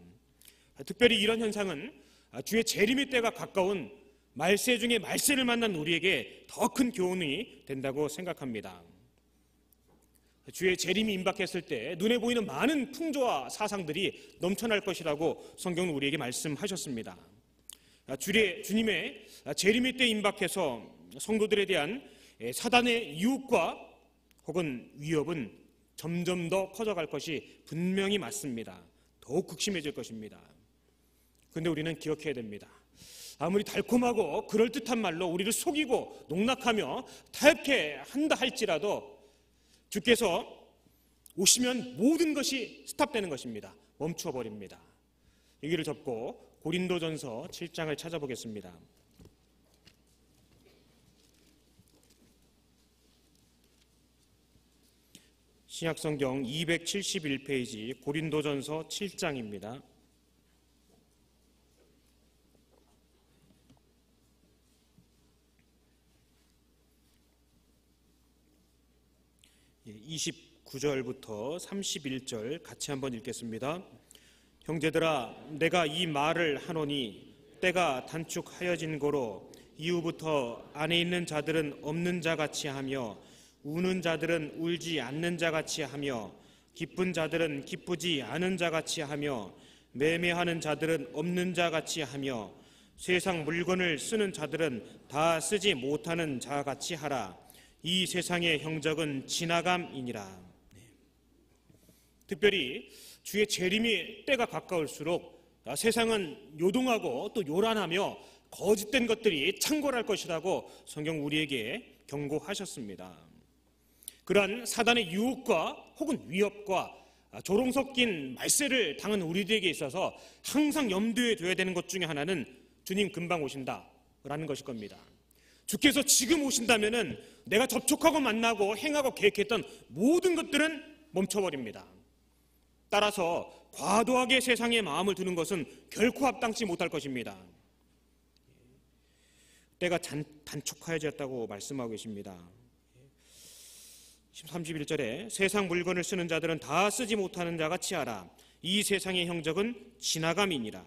Speaker 1: 특별히 이런 현상은 주의 재림의 때가 가까운 말세 중에 말세를 만난 우리에게 더 큰 교훈이 된다고 생각합니다. 주의 재림이 임박했을 때 눈에 보이는 많은 풍조와 사상들이 넘쳐날 것이라고 성경은 우리에게 말씀하셨습니다. 주님의 재림의 때 임박해서 성도들에 대한 사단의 유혹과 혹은 위협은 점점 더 커져갈 것이 분명히 맞습니다. 더욱 극심해질 것입니다. 그런데 우리는 기억해야 됩니다. 아무리 달콤하고 그럴듯한 말로 우리를 속이고 농락하며 타협해 한다 할지라도 주께서 오시면 모든 것이 스탑되는 것입니다. 멈춰버립니다. 여기를 접고 고린도전서 7장을 찾아보겠습니다. 신약성경 271페이지 고린도전서 7장입니다. 29절부터 31절 같이 한번 읽겠습니다. 형제들아, 내가 이 말을 하노니 때가 단축하여진 고로 이후부터 안에 있는 자들은 없는 자같이 하며 우는 자들은 울지 않는 자같이 하며 기쁜 자들은 기쁘지 않은 자같이 하며 매매하는 자들은 없는 자같이 하며 세상 물건을 쓰는 자들은 다 쓰지 못하는 자같이 하라. 이 세상의 형적은 지나감이니라. 특별히 주의 재림의 때가 가까울수록 세상은 요동하고 또 요란하며 거짓된 것들이 창궐할 것이라고 성경 우리에게 경고하셨습니다. 그러한 사단의 유혹과 혹은 위협과 조롱 섞인 말세를 당한 우리들에게 있어서 항상 염두에 둬야 되는 것 중에 하나는 주님 금방 오신다라는 것일 겁니다. 주께서 지금 오신다면은 내가 접촉하고 만나고 행하고 계획했던 모든 것들은 멈춰버립니다. 따라서 과도하게 세상에 마음을 두는 것은 결코 합당치 못할 것입니다. 때가 단축하여졌다고 말씀하고 계십니다. 31절에 세상 물건을 쓰는 자들은 다 쓰지 못하는 자같이 하라. 이 세상의 형적은 지나감이니라.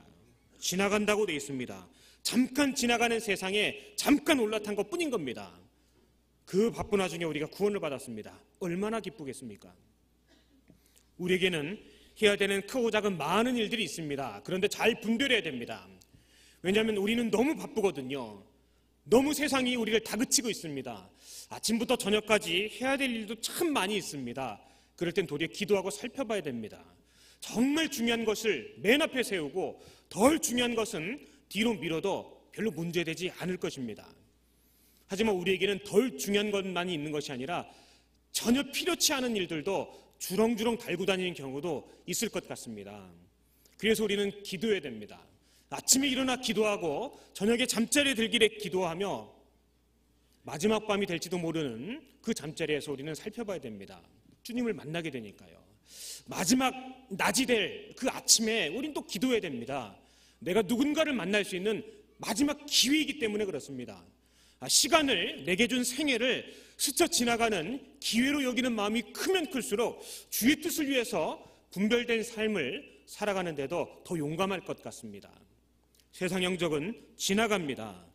Speaker 1: 지나간다고 되어 있습니다. 잠깐 지나가는 세상에 잠깐 올라탄 것 뿐인 겁니다. 그 바쁜 와중에 우리가 구원을 받았습니다. 얼마나 기쁘겠습니까? 우리에게는 해야 되는 크고 작은 많은 일들이 있습니다. 그런데 잘 분별해야 됩니다. 왜냐하면 우리는 너무 바쁘거든요. 너무 세상이 우리를 다그치고 있습니다. 아침부터 저녁까지 해야 될 일도 참 많이 있습니다. 그럴 땐 도리어 기도하고 살펴봐야 됩니다. 정말 중요한 것을 맨 앞에 세우고 덜 중요한 것은 뒤로 미뤄도 별로 문제되지 않을 것입니다. 하지만 우리에게는 덜 중요한 것만이 있는 것이 아니라 전혀 필요치 않은 일들도 주렁주렁 달고 다니는 경우도 있을 것 같습니다. 그래서 우리는 기도해야 됩니다. 아침에 일어나 기도하고 저녁에 잠자리에 들기에 기도하며 마지막 밤이 될지도 모르는 그 잠자리에서 우리는 살펴봐야 됩니다. 주님을 만나게 되니까요. 마지막 낮이 될 그 아침에 우린 또 기도해야 됩니다. 내가 누군가를 만날 수 있는 마지막 기회이기 때문에 그렇습니다. 시간을 내게 준 생애를 스쳐 지나가는 기회로 여기는 마음이 크면 클수록 주의 뜻을 위해서 분별된 삶을 살아가는데도 더 용감할 것 같습니다. 세상 영적은 지나갑니다.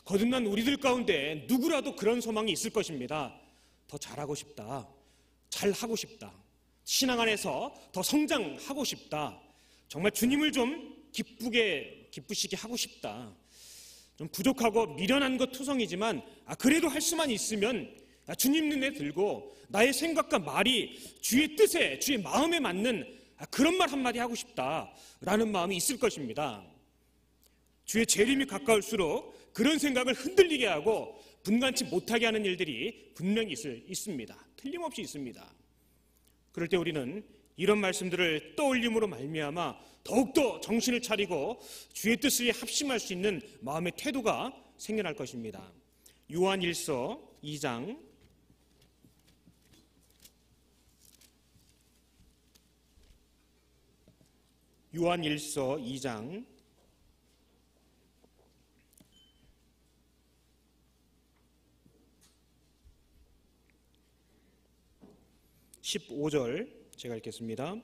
Speaker 1: 거듭난 우리들 가운데 누구라도 그런 소망이 있을 것입니다. 더 잘하고 싶다. 잘하고 싶다. 신앙 안에서 더 성장하고 싶다. 정말 주님을 좀 기쁘시게 하고 싶다. 좀 부족하고 미련한 것 투성이지만 그래도 할 수만 있으면 주님 눈에 들고 나의 생각과 말이 주의 뜻에, 주의 마음에 맞는 그런 말 한마디 하고 싶다라는 마음이 있을 것입니다. 주의 재림이 가까울수록 그런 생각을 흔들리게 하고 분간치 못하게 하는 일들이 분명히 있습니다. 틀림없이 있습니다. 그럴 때 우리는 이런 말씀들을 떠올림으로 말미암아 더욱더 정신을 차리고 주의 뜻을 합심할 수 있는 마음의 태도가 생겨날 것입니다. 요한일서 2장 15절 제가 읽겠습니다.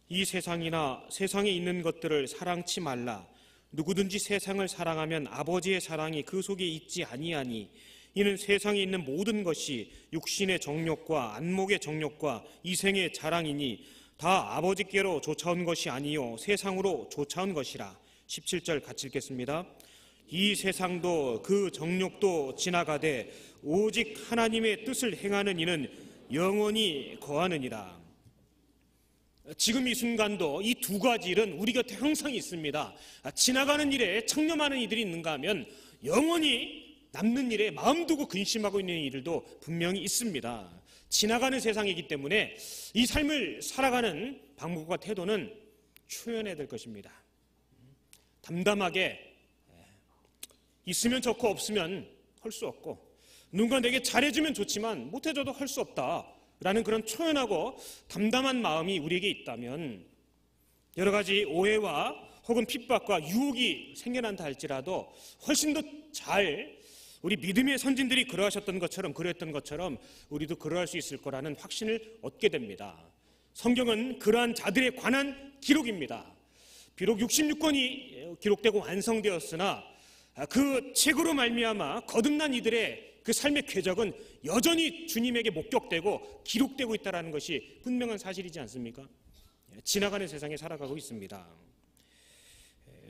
Speaker 1: 이 세상이나 세상에 있는 것들을 사랑치 말라. 누구든지 세상을 사랑하면 아버지의 사랑이 그 속에 있지 아니하니 이는 세상에 있는 모든 것이 육신의 정욕과 안목의 정욕과 이생의 자랑이니 다 아버지께로 쫓아온 것이 아니요 세상으로 쫓아온 것이라. 17절 같이 읽겠습니다. 이 세상도 그 정욕도 지나가되 오직 하나님의 뜻을 행하는 이는 영원히 거하느니라. 지금 이 순간도 이 두 가지 일은 우리 곁에 항상 있습니다. 지나가는 일에 청렴하는 이들이 있는가 하면 영원히 남는 일에 마음 두고 근심하고 있는 이들도 분명히 있습니다. 지나가는 세상이기 때문에 이 삶을 살아가는 방법과 태도는 초연해야 될 것입니다. 담담하게 있으면 좋고 없으면 할 수 없고 누군가 내게 잘해주면 좋지만 못해줘도 할 수 없다라는 그런 초연하고 담담한 마음이 우리에게 있다면 여러 가지 오해와 혹은 핍박과 유혹이 생겨난다 할지라도 훨씬 더 잘 우리 믿음의 선진들이 그러하셨던 것처럼 그랬던 것처럼 우리도 그러할 수 있을 거라는 확신을 얻게 됩니다. 성경은 그러한 자들에 관한 기록입니다. 비록 66권이 기록되고 완성되었으나 그 책으로 말미암아 거듭난 이들의 그 삶의 궤적은 여전히 주님에게 목격되고 기록되고 있다는 것이 분명한 사실이지 않습니까? 지나가는 세상에 살아가고 있습니다.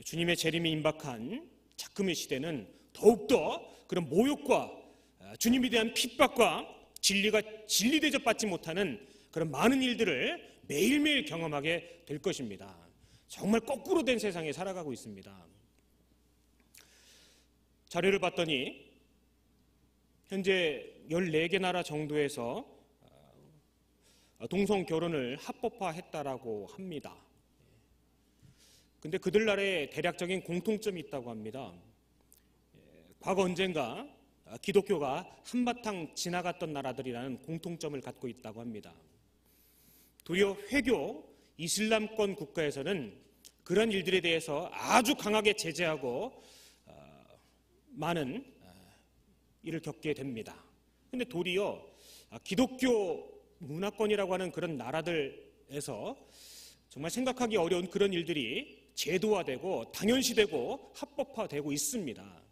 Speaker 1: 주님의 재림이 임박한 작금의 시대는 더욱더 그런 모욕과 주님에 대한 핍박과 진리 대접받지 못하는 그런 많은 일들을 매일매일 경험하게 될 것입니다. 정말 거꾸로 된 세상에 살아가고 있습니다. 자료를 봤더니 현재 14개 나라 정도에서 동성 결혼을 합법화했다라고 합니다. 근데 그들 나라에 대략적인 공통점이 있다고 합니다. 과거 언젠가 기독교가 한바탕 지나갔던 나라들이라는 공통점을 갖고 있다고 합니다. 도리어 회교 이슬람권 국가에서는 그런 일들에 대해서 아주 강하게 제재하고 많은 일을 겪게 됩니다. 그런데 도리어 기독교 문화권이라고 하는 그런 나라들에서 정말 생각하기 어려운 그런 일들이 제도화되고 당연시되고 합법화되고 있습니다.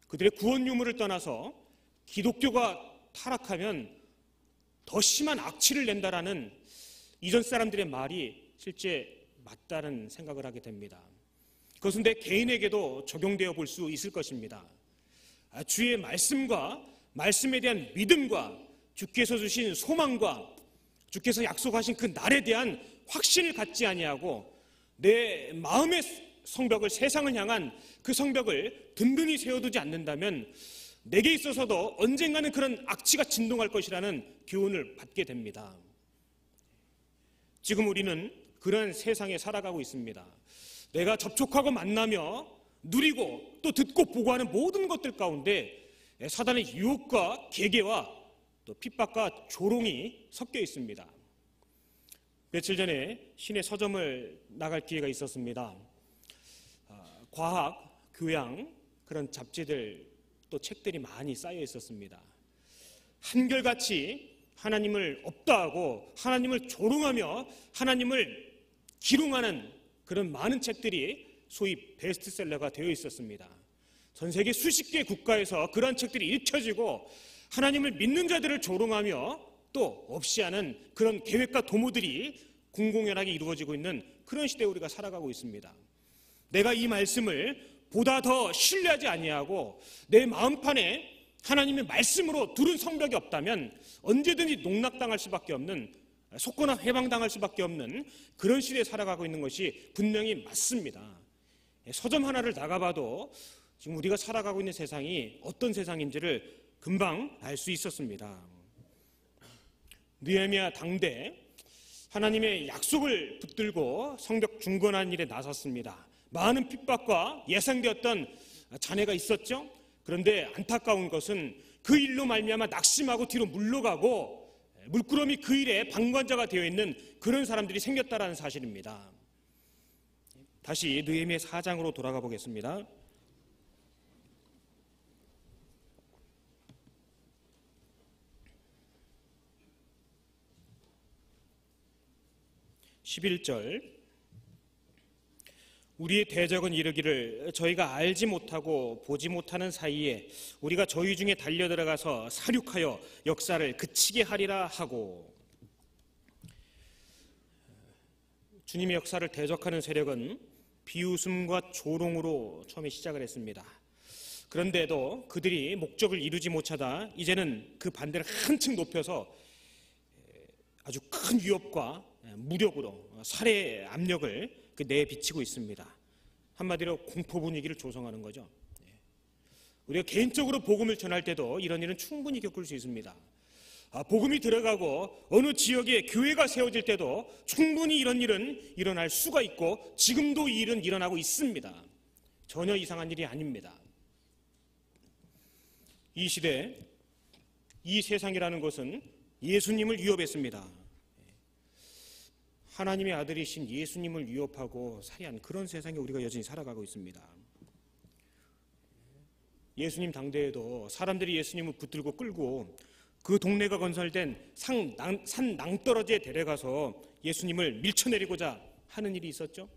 Speaker 1: 그들의 구원 유무를 떠나서 기독교가 타락하면 더 심한 악취를 낸다라는 이전 사람들의 말이 실제 맞다는 생각을 하게 됩니다. 그것은 내 개인에게도 적용되어 볼 수 있을 것입니다. 주의 말씀과 말씀에 대한 믿음과 주께서 주신 소망과 주께서 약속하신 그 날에 대한 확신을 갖지 아니하고 내 마음의 성벽을, 세상을 향한 그 성벽을 든든히 세워두지 않는다면 내게 있어서도 언젠가는 그런 악취가 진동할 것이라는 교훈을 받게 됩니다. 지금 우리는 그런 세상에 살아가고 있습니다. 내가 접촉하고 만나며 누리고 또 듣고 보고 하는 모든 것들 가운데 사단의 유혹과 계계와 또 핍박과 조롱이 섞여 있습니다. 며칠 전에 시내 서점을 나갈 기회가 있었습니다. 과학, 교양 그런 잡지들 또 책들이 많이 쌓여 있었습니다. 한결같이 하나님을 없다 하고 하나님을 조롱하며 하나님을 기롱하는 그런 많은 책들이 소위 베스트셀러가 되어 있었습니다. 전 세계 수십 개 국가에서 그러한 책들이 읽혀지고 하나님을 믿는 자들을 조롱하며 또 없이 하는 그런 계획과 도모들이 공공연하게 이루어지고 있는 그런 시대에 우리가 살아가고 있습니다. 내가 이 말씀을 보다 더 신뢰하지 아니하고 내 마음판에 하나님의 말씀으로 두른 성벽이 없다면 언제든지 농락당할 수밖에 없는, 속거나 해방당할 수밖에 없는 그런 시대에 살아가고 있는 것이 분명히 맞습니다. 서점 하나를 나가봐도 지금 우리가 살아가고 있는 세상이 어떤 세상인지를 금방 알 수 있었습니다. 느헤미야 당대 하나님의 약속을 붙들고 성벽 중건하는 일에 나섰습니다. 많은 핍박과 예상되었던 잔해가 있었죠. 그런데 안타까운 것은 그 일로 말미암아 낙심하고 뒤로 물러가고 물끄러미 그 일에 방관자가 되어 있는 그런 사람들이 생겼다라는 사실입니다. 다시 느헤미야 4장으로 돌아가 보겠습니다. 11절, 우리의 대적은 이르기를 저희가 알지 못하고 보지 못하는 사이에 우리가 저희 중에 달려들어가서 사륙하여 역사를 그치게 하리라 하고. 주님의 역사를 대적하는 세력은 비웃음과 조롱으로 처음에 시작을 했습니다. 그런데도 그들이 목적을 이루지 못하다 이제는 그 반대를 한층 높여서 아주 큰 위협과 무력으로 살해 압력을 내비치고 있습니다. 한마디로 공포 분위기를 조성하는 거죠. 우리가 개인적으로 복음을 전할 때도 이런 일은 충분히 겪을 수 있습니다. 복음이 들어가고 어느 지역에 교회가 세워질 때도 충분히 이런 일은 일어날 수가 있고 지금도 이 일은 일어나고 있습니다. 전혀 이상한 일이 아닙니다. 이 시대, 이 세상이라는 것은 예수님을 위협했습니다. 하나님의 아들이신 예수님을 위협하고 살해한 그런 세상에 우리가 여전히 살아가고 있습니다. 예수님 당대에도 사람들이 예수님을 붙들고 끌고 그 동네가 건설된 산 낭떠러지에 데려가서 예수님을 밀쳐내리고자 하는 일이 있었죠.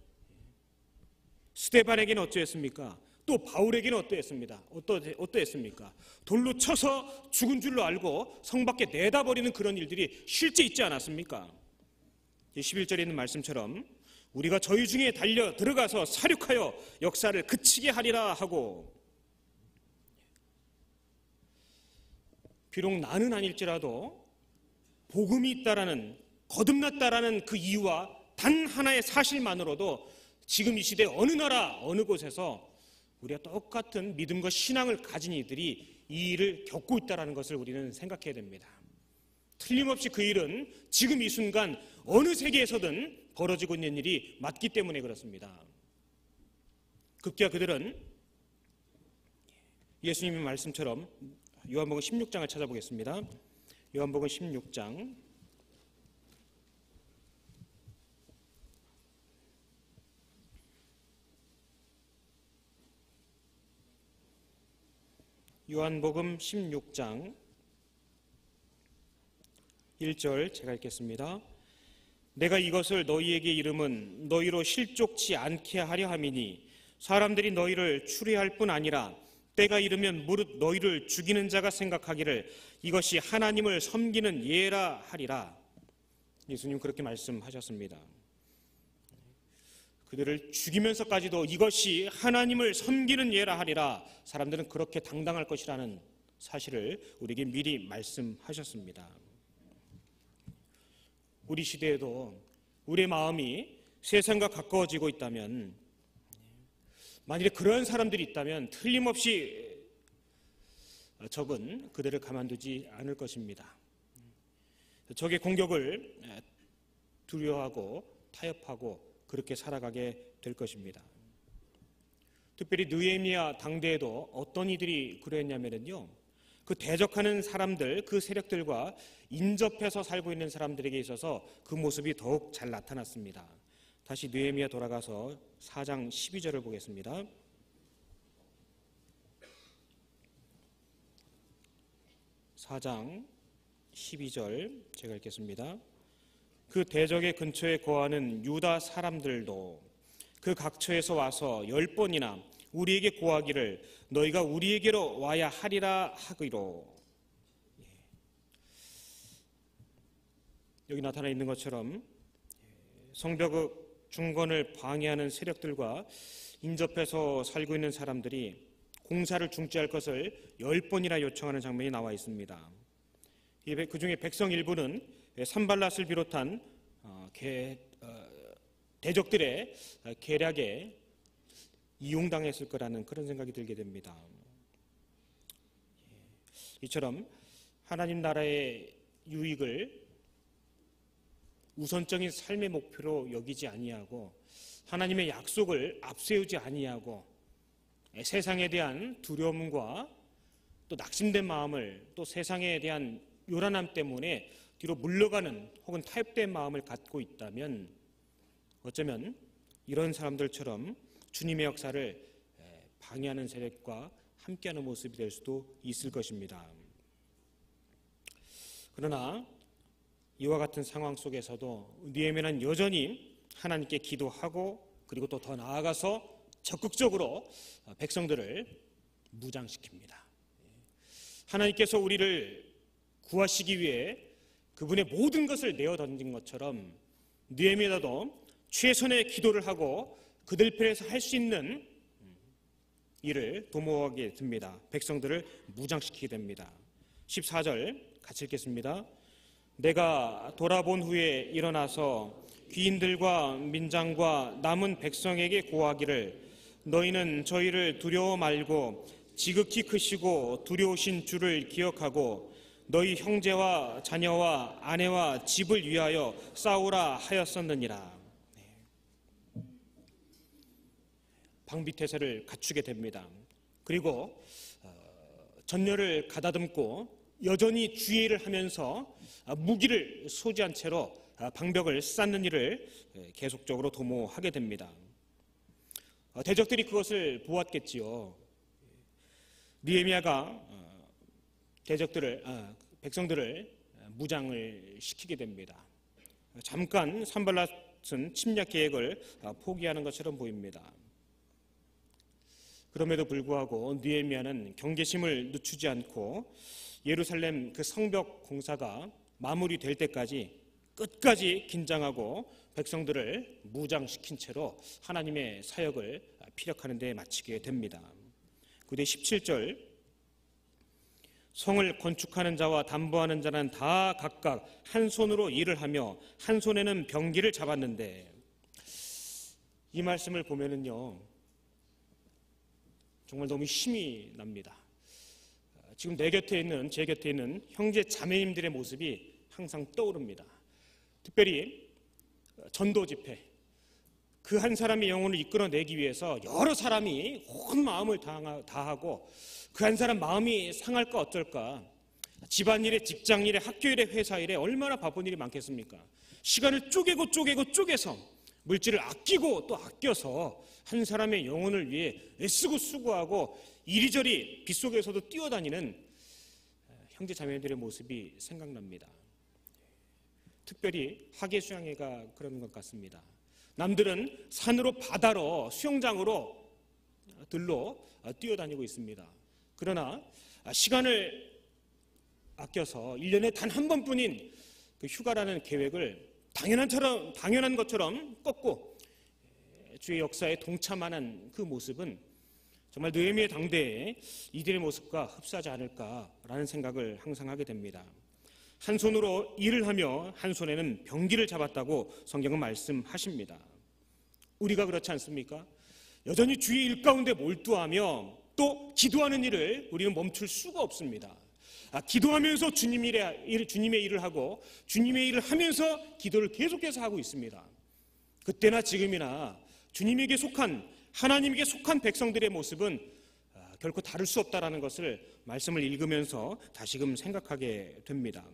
Speaker 1: 스데반에게는 어떠했습니까? 또 바울에게는 어떠했습니까? 돌로 쳐서 죽은 줄로 알고 성 밖에 내다버리는 그런 일들이 실제 있지 않았습니까? 11절에 있는 말씀처럼 우리가 저희 중에 달려 들어가서 사륙하여 역사를 그치게 하리라 하고, 비록 나는 아닐지라도 복음이 있다라는, 거듭났다라는 그 이유와 단 하나의 사실만으로도 지금 이 시대 어느 나라 어느 곳에서 우리가 똑같은 믿음과 신앙을 가진 이들이 이 일을 겪고 있다는 것을 우리는 생각해야 됩니다. 틀림없이 그 일은 지금 이 순간 어느 세계에서든 벌어지고 있는 일이 맞기 때문에 그렇습니다. 급기야 그들은 예수님의 말씀처럼 요한복음 16장을 찾아보겠습니다. 요한복음 16장 요한복음 16장 1절 제가 읽겠습니다. 내가 이것을 너희에게 이름은 너희로 실족치 않게 하려 함이니 사람들이 너희를 추리할 뿐 아니라 때가 이르면 무릇 너희를 죽이는 자가 생각하기를 이것이 하나님을 섬기는 예라 하리라. 예수님 그렇게 말씀하셨습니다. 그들을 죽이면서까지도 이것이 하나님을 섬기는 예라 하리라. 사람들은 그렇게 당당할 것이라는 사실을 우리에게 미리 말씀하셨습니다. 우리 시대에도 우리의 마음이 세상과 가까워지고 있다면, 만일에 그런 사람들이 있다면 틀림없이 적은 그들을 가만두지 않을 것입니다. 적의 공격을 두려워하고 타협하고 그렇게 살아가게 될 것입니다. 특별히 느헤미야 당대에도 어떤 이들이 그랬냐면요, 그 대적하는 사람들, 그 세력들과 인접해서 살고 있는 사람들에게 있어서 그 모습이 더욱 잘 나타났습니다. 다시 느헤미야 돌아가서 4장 12절을 보겠습니다. 4장 12절 제가 읽겠습니다. 그 대적의 근처에 거하는 유다 사람들도 그 각처에서 와서 10번이나 우리에게 고하기를 너희가 우리에게로 와야 하리라 하기로. 여기 나타나 있는 것처럼 성벽 중건을 방해하는 세력들과 인접해서 살고 있는 사람들이 공사를 중지할 것을 10번이나 요청하는 장면이 나와 있습니다. 그 중에 백성 일부는 산발랏을 비롯한 대적들의 계략에 이용당했을 거라는 그런 생각이 들게 됩니다. 이처럼 하나님 나라의 유익을 우선적인 삶의 목표로 여기지 아니하고 하나님의 약속을 앞세우지 아니하고 세상에 대한 두려움과 또 낙심된 마음을, 또 세상에 대한 요란함 때문에 뒤로 물러가는 혹은 타협된 마음을 갖고 있다면 어쩌면 이런 사람들처럼 주님의 역사를 방해하는 세력과 함께하는 모습이 될 수도 있을 것입니다. 그러나 이와 같은 상황 속에서도 느헤미야는 여전히 하나님께 기도하고 그리고 또 더 나아가서 적극적으로 백성들을 무장시킵니다. 하나님께서 우리를 구하시기 위해 그분의 모든 것을 내어 던진 것처럼 느헤미야도 최선의 기도를 하고 그들 편에서 할 수 있는 일을 도모하게 됩니다. 백성들을 무장시키게 됩니다. 14절 같이 읽겠습니다. 내가 돌아본 후에 일어나서 귀인들과 민장과 남은 백성에게 고하기를 너희는 저희를 두려워 말고 지극히 크시고 두려우신 주를 기억하고 너희 형제와 자녀와 아내와 집을 위하여 싸우라 하였었느니라. 방비태세를 갖추게 됩니다. 그리고 전열을 가다듬고 여전히 주의를 하면서 무기를 소지한 채로 방벽을 쌓는 일을 계속적으로 도모하게 됩니다. 대적들이 그것을 보았겠지요. 느헤미야가 백성들을 무장을 시키게 됩니다. 잠깐 산발랏은 침략 계획을 포기하는 것처럼 보입니다. 그럼에도 불구하고 느헤미야는 경계심을 늦추지 않고 예루살렘 그 성벽 공사가 마무리될 때까지 끝까지 긴장하고 백성들을 무장시킨 채로 하나님의 사역을 피력하는 데 마치게 됩니다. 그뒤 17절 성을 건축하는 자와 담보하는 자는 다 각각 한 손으로 일을 하며 한 손에는 병기를 잡았는데, 이 말씀을 보면은요 정말 너무 힘이 납니다. 지금 제 곁에 있는 형제 자매님들의 모습이 항상 떠오릅니다. 특별히 전도 집회, 그 한 사람의 영혼을 이끌어내기 위해서 여러 사람이 온 마음을 다하고 그 한 사람 마음이 상할까 어쩔까, 집안일에, 직장일에, 학교일에, 회사일에 얼마나 바쁜 일이 많겠습니까? 시간을 쪼개서 물질을 아끼고 또 아껴서 한 사람의 영혼을 위해 애쓰고 수고하고 이리저리 빗속에서도 뛰어다니는 형제 자매들의 모습이 생각납니다. 특별히 하계 수양회가 그런 것 같습니다. 남들은 산으로, 바다로, 수영장으로, 들로 뛰어다니고 있습니다. 그러나 시간을 아껴서 1년에 단 한 번뿐인 그 휴가라는 계획을 당연한 것처럼 꺾고 주의 역사에 동참하는 그 모습은 정말 느헤미야 당대에 이들의 모습과 흡사하지 않을까라는 생각을 항상 하게 됩니다. 한 손으로 일을 하며 한 손에는 병기를 잡았다고 성경은 말씀하십니다. 우리가 그렇지 않습니까? 여전히 주의 일 가운데 몰두하며 또 기도하는 일을 우리는 멈출 수가 없습니다. 기도하면서 주님의 일을 하고 주님의 일을 하면서 기도를 계속해서 하고 있습니다. 그때나 지금이나 주님에게 속한 하나님에게 속한 백성들의 모습은 결코 다를 수 없다라는 것을 말씀을 읽으면서 다시금 생각하게 됩니다.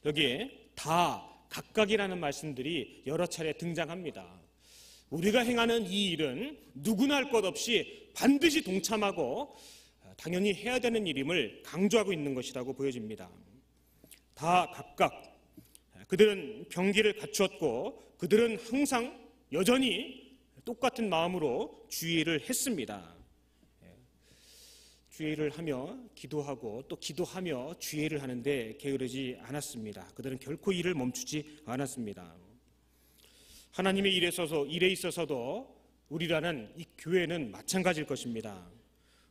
Speaker 1: 여기에 다 각각이라는 말씀들이 여러 차례 등장합니다. 우리가 행하는 이 일은 누구나 할 것 없이 반드시 동참하고 당연히 해야 되는 일임을 강조하고 있는 것이라고 보여집니다. 다 각각 그들은 병기를 갖추었고 그들은 항상 여전히 똑같은 마음으로 주의를 했습니다. 주의를 하며 기도하고 또 기도하며 주의를 하는데 게으르지 않았습니다. 그들은 결코 일을 멈추지 않았습니다. 하나님의 일에 있어서도 우리라는 이 교회는 마찬가지일 것입니다.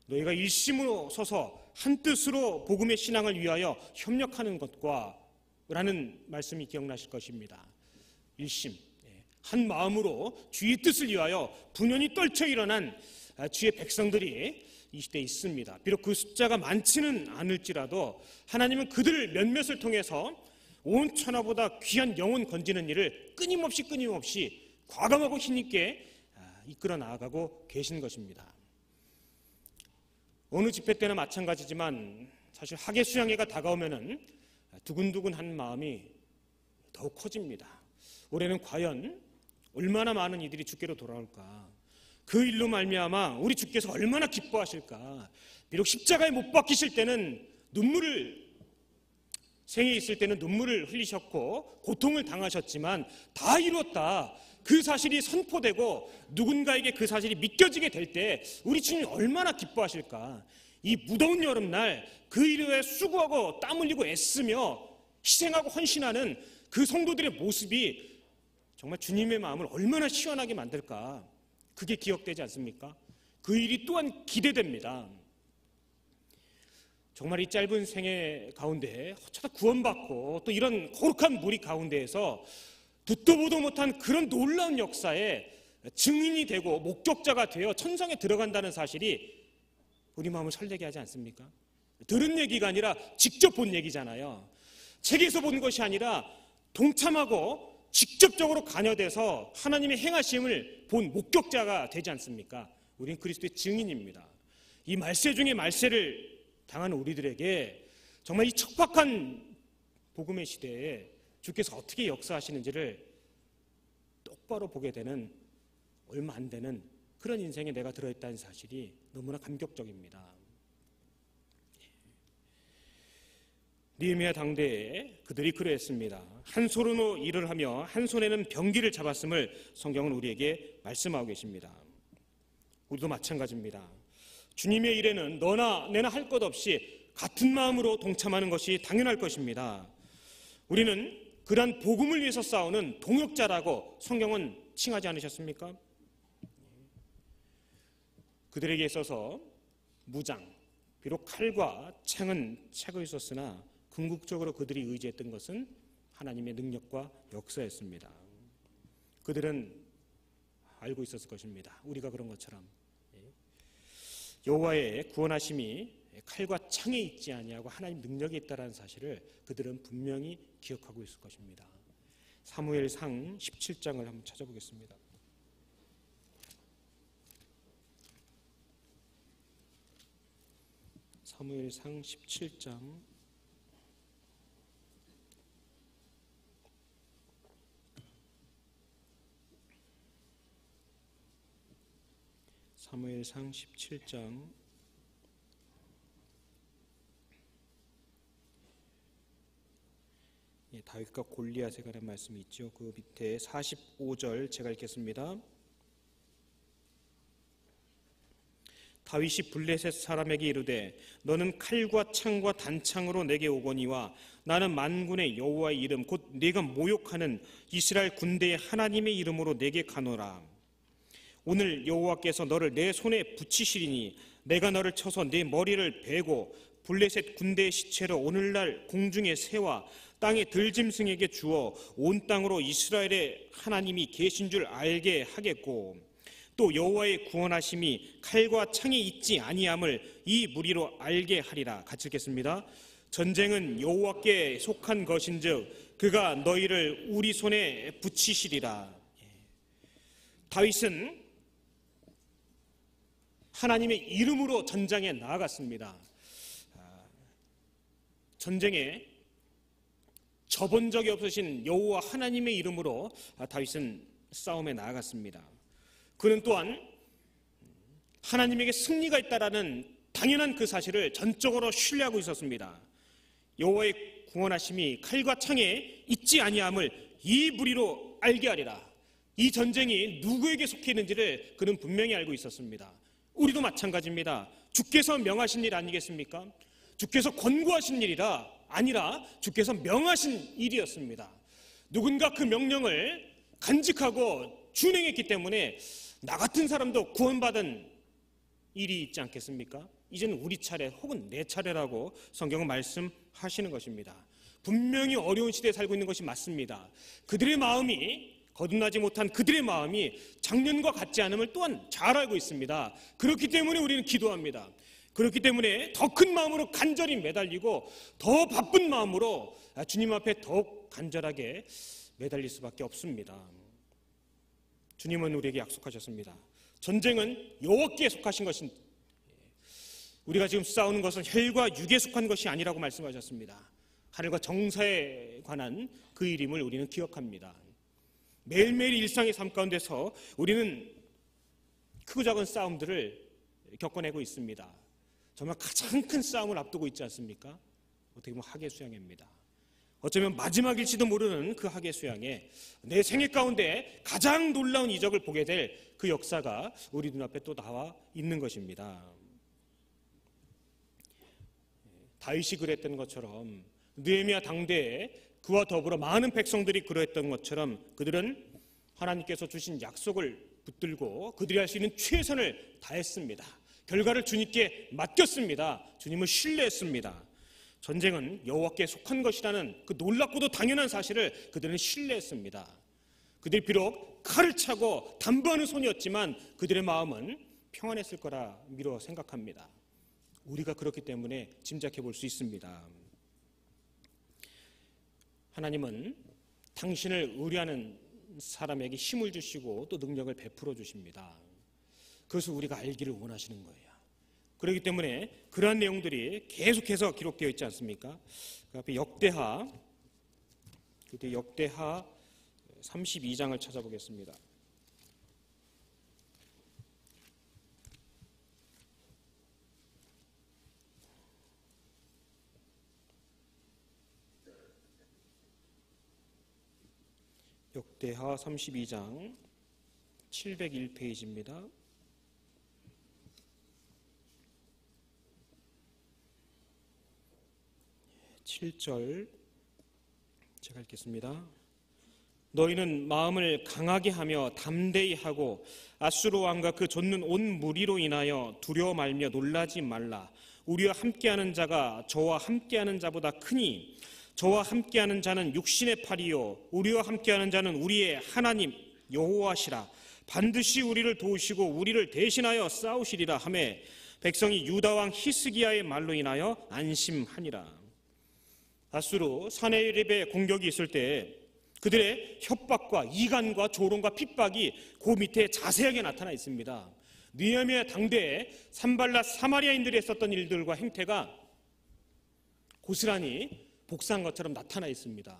Speaker 1: 너희가 일심으로 서서 한뜻으로 복음의 신앙을 위하여 협력하는 것과 라는 말씀이 기억나실 것입니다. 일심, 한 마음으로 주의 뜻을 위하여 분연히 떨쳐 일어난 주의 백성들이 이 시대에 있습니다. 비록 그 숫자가 많지는 않을지라도 하나님은 그들을 몇몇을 통해서 온 천하보다 귀한 영혼 건지는 일을 끊임없이 과감하고 힘있게 이끌어 나아가고 계신 것입니다. 어느 집회 때나 마찬가지지만 사실 학예 수양회가 다가오면은 두근두근한 마음이 더욱 커집니다. 올해는 과연 얼마나 많은 이들이 주께로 돌아올까? 그 일로 말미암아 우리 주께서 얼마나 기뻐하실까? 비록 십자가에 못 박히실 때는 생에 있을 때는 눈물을 흘리셨고 고통을 당하셨지만 다 이루었다. 그 사실이 선포되고 누군가에게 그 사실이 믿겨지게 될 때 우리 주님이 얼마나 기뻐하실까? 이 무더운 여름날 그 일을 위해 수고하고 땀 흘리고 애쓰며 희생하고 헌신하는 그 성도들의 모습이 정말 주님의 마음을 얼마나 시원하게 만들까? 그게 기억되지 않습니까? 그 일이 또한 기대됩니다. 정말 이 짧은 생애 가운데 어쩌다 구원받고 또 이런 거룩한 무리 가운데에서 듣도 보도 못한 그런 놀라운 역사에 증인이 되고 목격자가 되어 천상에 들어간다는 사실이 우리 마음을 설레게 하지 않습니까? 들은 얘기가 아니라 직접 본 얘기잖아요. 책에서 본 것이 아니라 동참하고 직접적으로 관여돼서 하나님의 행하심을 본 목격자가 되지 않습니까? 우리는 그리스도의 증인입니다. 이 말세 중에 말세를 당하는 우리들에게 정말 이 척박한 복음의 시대에 주께서 어떻게 역사하시는지를 똑바로 보게 되는 얼마 안 되는 그런 인생에 내가 들어있다는 사실이 너무나 감격적입니다. 느헤미야 당대에 그들이 그러했습니다. 한 손으로 일을 하며 한 손에는 병기를 잡았음을 성경은 우리에게 말씀하고 계십니다. 우리도 마찬가지입니다. 주님의 일에는 너나 내나 할 것 없이 같은 마음으로 동참하는 것이 당연할 것입니다. 우리는 그러한 복음을 위해서 싸우는 동역자라고 성경은 칭하지 않으셨습니까? 그들에게 있어서 무장, 비록 칼과 창은 차고 있었으나 궁극적으로 그들이 의지했던 것은 하나님의 능력과 역사였습니다. 그들은 알고 있었을 것입니다. 우리가 그런 것처럼 여호와의 구원하심이 칼과 창에 있지 아니하고 하나님 능력이 있다는 사실을 그들은 분명히 기억하고 있을 것입니다. 사무엘상 17장을 한번 찾아보겠습니다. 사무엘상 17장 사무엘상 17장 다윗과 골리앗에 관한 말씀이 있죠. 그 밑에 45절 제가 읽겠습니다. 다윗이 블레셋 사람에게 이르되 너는 칼과 창과 단창으로 내게 오거니와 나는 만군의 여호와의 이름 곧 네가 모욕하는 이스라엘 군대의 하나님의 이름으로 내게 가노라. 오늘 여호와께서 너를 내 손에 붙이시리니 내가 너를 쳐서 네 머리를 베고 블레셋 군대의 시체로 오늘날 공중의 새와 땅의 들짐승에게 주어 온 땅으로 이스라엘의 하나님이 계신 줄 알게 하겠고 또 여호와의 구원하심이 칼과 창에 있지 아니함을 이 무리로 알게 하리라. 같이 읽겠습니다. 전쟁은 여호와께 속한 것인즉 그가 너희를 우리 손에 붙이시리라. 다윗은 하나님의 이름으로 전장에 나아갔습니다. 전쟁에 져본 적이 없으신 여호와 하나님의 이름으로 다윗은 싸움에 나아갔습니다. 그는 또한 하나님에게 승리가 있다라는 당연한 그 사실을 전적으로 신뢰하고 있었습니다. 여호와의 구원하심이 칼과 창에 있지 아니함을 이 무리로 알게 하리라. 이 전쟁이 누구에게 속해 있는지를 그는 분명히 알고 있었습니다. 우리도 마찬가지입니다. 주께서 명하신 일 아니겠습니까? 주께서 권고하신 일이라 아니라 주께서 명하신 일이었습니다. 누군가 그 명령을 간직하고 준행했기 때문에 나 같은 사람도 구원받은 일이 있지 않겠습니까? 이제는 우리 차례 혹은 내 차례라고 성경은 말씀하시는 것입니다. 분명히 어려운 시대에 살고 있는 것이 맞습니다. 그들의 마음이, 거듭나지 못한 그들의 마음이 작년과 같지 않음을 또한 잘 알고 있습니다. 그렇기 때문에 우리는 기도합니다. 그렇기 때문에 더 큰 마음으로 간절히 매달리고 더 바쁜 마음으로 주님 앞에 더욱 간절하게 매달릴 수밖에 없습니다. 주님은 우리에게 약속하셨습니다. 전쟁은 여호와께 속하신 것인, 우리가 지금 싸우는 것은 혈과 육에 속한 것이 아니라고 말씀하셨습니다. 하늘과 정사에 관한 그 이름을 우리는 기억합니다. 매일매일 일상의 삶 가운데서 우리는 크고 작은 싸움들을 겪어내고 있습니다. 정말 가장 큰 싸움을 앞두고 있지 않습니까? 어떻게 보면 하계수양입니다. 어쩌면 마지막일지도 모르는 그 하계수양에 내 생애 가운데 가장 놀라운 이적을 보게 될 그 역사가 우리 눈앞에 또 나와 있는 것입니다. 다윗이 그랬던 것처럼, 느헤미야 당대에 그와 더불어 많은 백성들이 그러했던 것처럼 그들은 하나님께서 주신 약속을 붙들고 그들이 할 수 있는 최선을 다했습니다. 결과를 주님께 맡겼습니다. 주님을 신뢰했습니다. 전쟁은 여호와께 속한 것이라는 그 놀랍고도 당연한 사실을 그들은 신뢰했습니다. 그들이 비록 칼을 차고 담보하는 손이었지만 그들의 마음은 평안했을 거라 미뤄 생각합니다. 우리가 그렇기 때문에 짐작해 볼 수 있습니다. 하나님은 당신을 의뢰하는 사람에게 힘을 주시고 또 능력을 베풀어 주십니다. 그것을 우리가 알기를 원하시는 거예요. 그렇기 때문에 그러한 내용들이 계속해서 기록되어 있지 않습니까? 그 앞에 역대하 32장을 찾아보겠습니다. 역대하 32장 701페이지입니다. 7절 제가 읽겠습니다. 너희는 마음을 강하게 하며 담대히 하고 아수르 왕과 그 좇는 온 무리로 인하여 두려워 말며 놀라지 말라. 우리와 함께하는 자가 저와 함께하는 자보다 크니 저와 함께하는 자는 육신의 팔이요 우리와 함께하는 자는 우리의 하나님 여호와시라. 반드시 우리를 도우시고 우리를 대신하여 싸우시리라 하매 백성이 유다 왕 히스기야의 말로 인하여 안심하니라. 아수르 사네립의 공격이 있을 때 그들의 협박과 이간과 조롱과 핍박이 그 밑에 자세하게 나타나 있습니다. 느헤미야 당대에 산발랏 사마리아인들이 했었던 일들과 행태가 고스란히 복사한 것처럼 나타나 있습니다.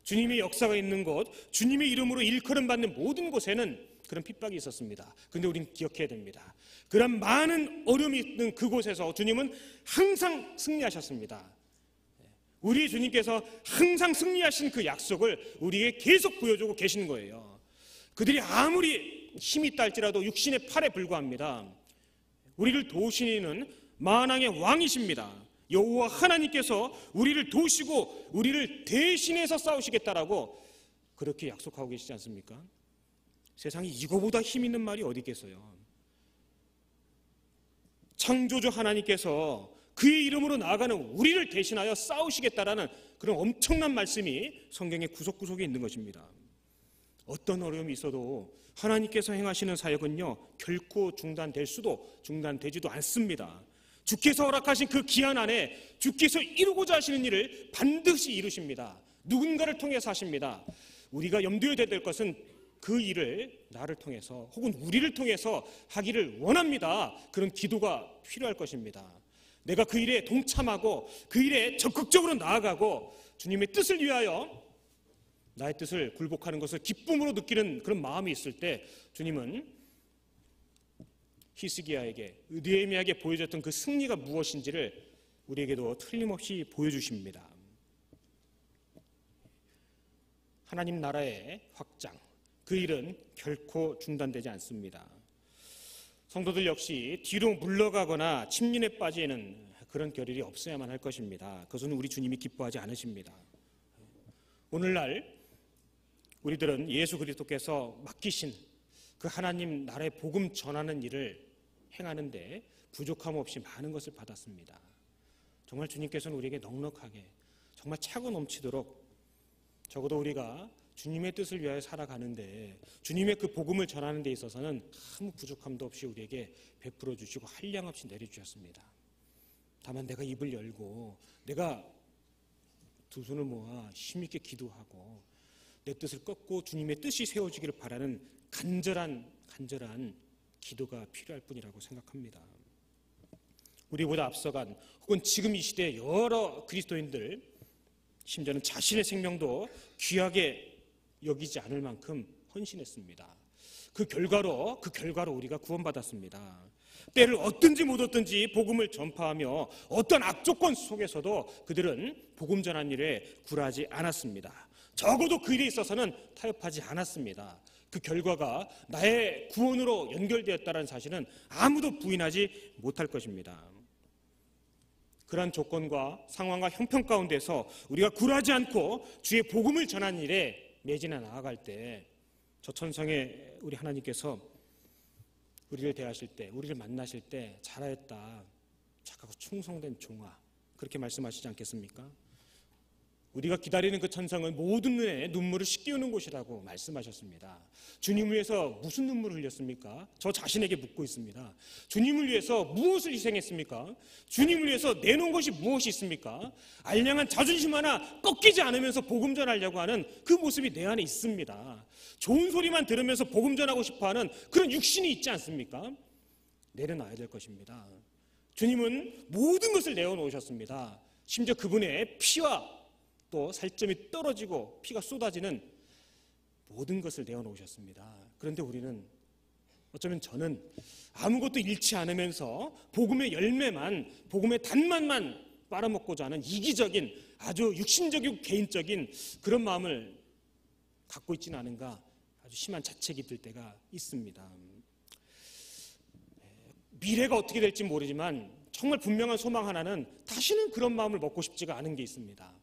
Speaker 1: 주님의 역사가 있는 곳, 주님의 이름으로 일컬음 받는 모든 곳에는 그런 핍박이 있었습니다. 그런데 우리는 기억해야 됩니다. 그런 많은 어려움이 있는 그곳에서 주님은 항상 승리하셨습니다. 우리 주님께서 항상 승리하신 그 약속을 우리에게 계속 보여주고 계신 거예요. 그들이 아무리 힘이 있다 할지라도 육신의 팔에 불과합니다. 우리를 도우시는 이는 만왕의 왕이십니다. 여호와 하나님께서 우리를 도우시고 우리를 대신해서 싸우시겠다라고 그렇게 약속하고 계시지 않습니까? 세상에 이거보다 힘 있는 말이 어디 있겠어요? 창조주 하나님께서 그의 이름으로 나아가는 우리를 대신하여 싸우시겠다라는 그런 엄청난 말씀이 성경의 구석구석에 있는 것입니다. 어떤 어려움이 있어도 하나님께서 행하시는 사역은요 결코 중단될 수도 중단되지도 않습니다. 주께서 허락하신 그 기한 안에 주께서 이루고자 하시는 일을 반드시 이루십니다. 누군가를 통해서 하십니다. 우리가 염두에 둬야 될 것은 그 일을 나를 통해서 혹은 우리를 통해서 하기를 원합니다. 그런 기도가 필요할 것입니다. 내가 그 일에 동참하고 그 일에 적극적으로 나아가고 주님의 뜻을 위하여 나의 뜻을 굴복하는 것을 기쁨으로 느끼는 그런 마음이 있을 때 주님은 히스기야에게, 느헤미야에게 보여줬던 그 승리가 무엇인지를 우리에게도 틀림없이 보여주십니다. 하나님 나라의 확장, 그 일은 결코 중단되지 않습니다. 성도들 역시 뒤로 물러가거나 침륜에 빠지는 그런 결일이 없어야만 할 것입니다. 그것은 우리 주님이 기뻐하지 않으십니다. 오늘날 우리들은 예수 그리스도께서 맡기신 그 하나님 나라의 복음 전하는 일을 행하는데 부족함 없이 많은 것을 받았습니다. 정말 주님께서는 우리에게 넉넉하게 정말 차고 넘치도록 적어도 우리가 주님의 뜻을 위하여 살아가는데 주님의 그 복음을 전하는 데 있어서는 아무 부족함도 없이 우리에게 베풀어 주시고 한량 없이 내려주셨습니다. 다만 내가 입을 열고 내가 두 손을 모아 힘있게 기도하고 내 뜻을 꺾고 주님의 뜻이 세워지기를 바라는 간절한 기도가 필요할 뿐이라고 생각합니다. 우리보다 앞서간 혹은 지금 이 시대의 여러 그리스도인들, 심지어는 자신의 생명도 귀하게 여기지 않을 만큼 헌신했습니다. 그 결과로 우리가 구원받았습니다. 때를 얻든지 못 얻든지 복음을 전파하며 어떤 악조건 속에서도 그들은 복음 전한 일에 굴하지 않았습니다. 적어도 그 일에 있어서는 타협하지 않았습니다. 그 결과가 나의 구원으로 연결되었다는 사실은 아무도 부인하지 못할 것입니다. 그러한 조건과 상황과 형편 가운데서 우리가 굴하지 않고 주의 복음을 전하는 일에 매진해 나아갈 때 저 천성의 우리 하나님께서 우리를 대하실 때, 우리를 만나실 때 잘하였다, 착하고 충성된 종아, 그렇게 말씀하시지 않겠습니까? 우리가 기다리는 그 천성은 모든 눈에 눈물을 씻기우는 곳이라고 말씀하셨습니다. 주님을 위해서 무슨 눈물을 흘렸습니까? 저 자신에게 묻고 있습니다. 주님을 위해서 무엇을 희생했습니까? 주님을 위해서 내놓은 것이 무엇이 있습니까? 알량한 자존심 하나 꺾이지 않으면서 복음 전하려고 하는 그 모습이 내 안에 있습니다. 좋은 소리만 들으면서 복음 전하고 싶어하는 그런 육신이 있지 않습니까? 내려놔야 될 것입니다. 주님은 모든 것을 내어놓으셨습니다. 심지어 그분의 피와 또 살점이 떨어지고 피가 쏟아지는 모든 것을 내어놓으셨습니다. 그런데 우리는, 어쩌면 저는 아무것도 잃지 않으면서 복음의 열매만, 복음의 단맛만 빨아먹고자 하는 이기적인, 아주 육신적이고 개인적인 그런 마음을 갖고 있지는 않은가, 아주 심한 자책이 들 때가 있습니다. 미래가 어떻게 될지 모르지만 정말 분명한 소망 하나는 다시는 그런 마음을 먹고 싶지가 않은 게 있습니다.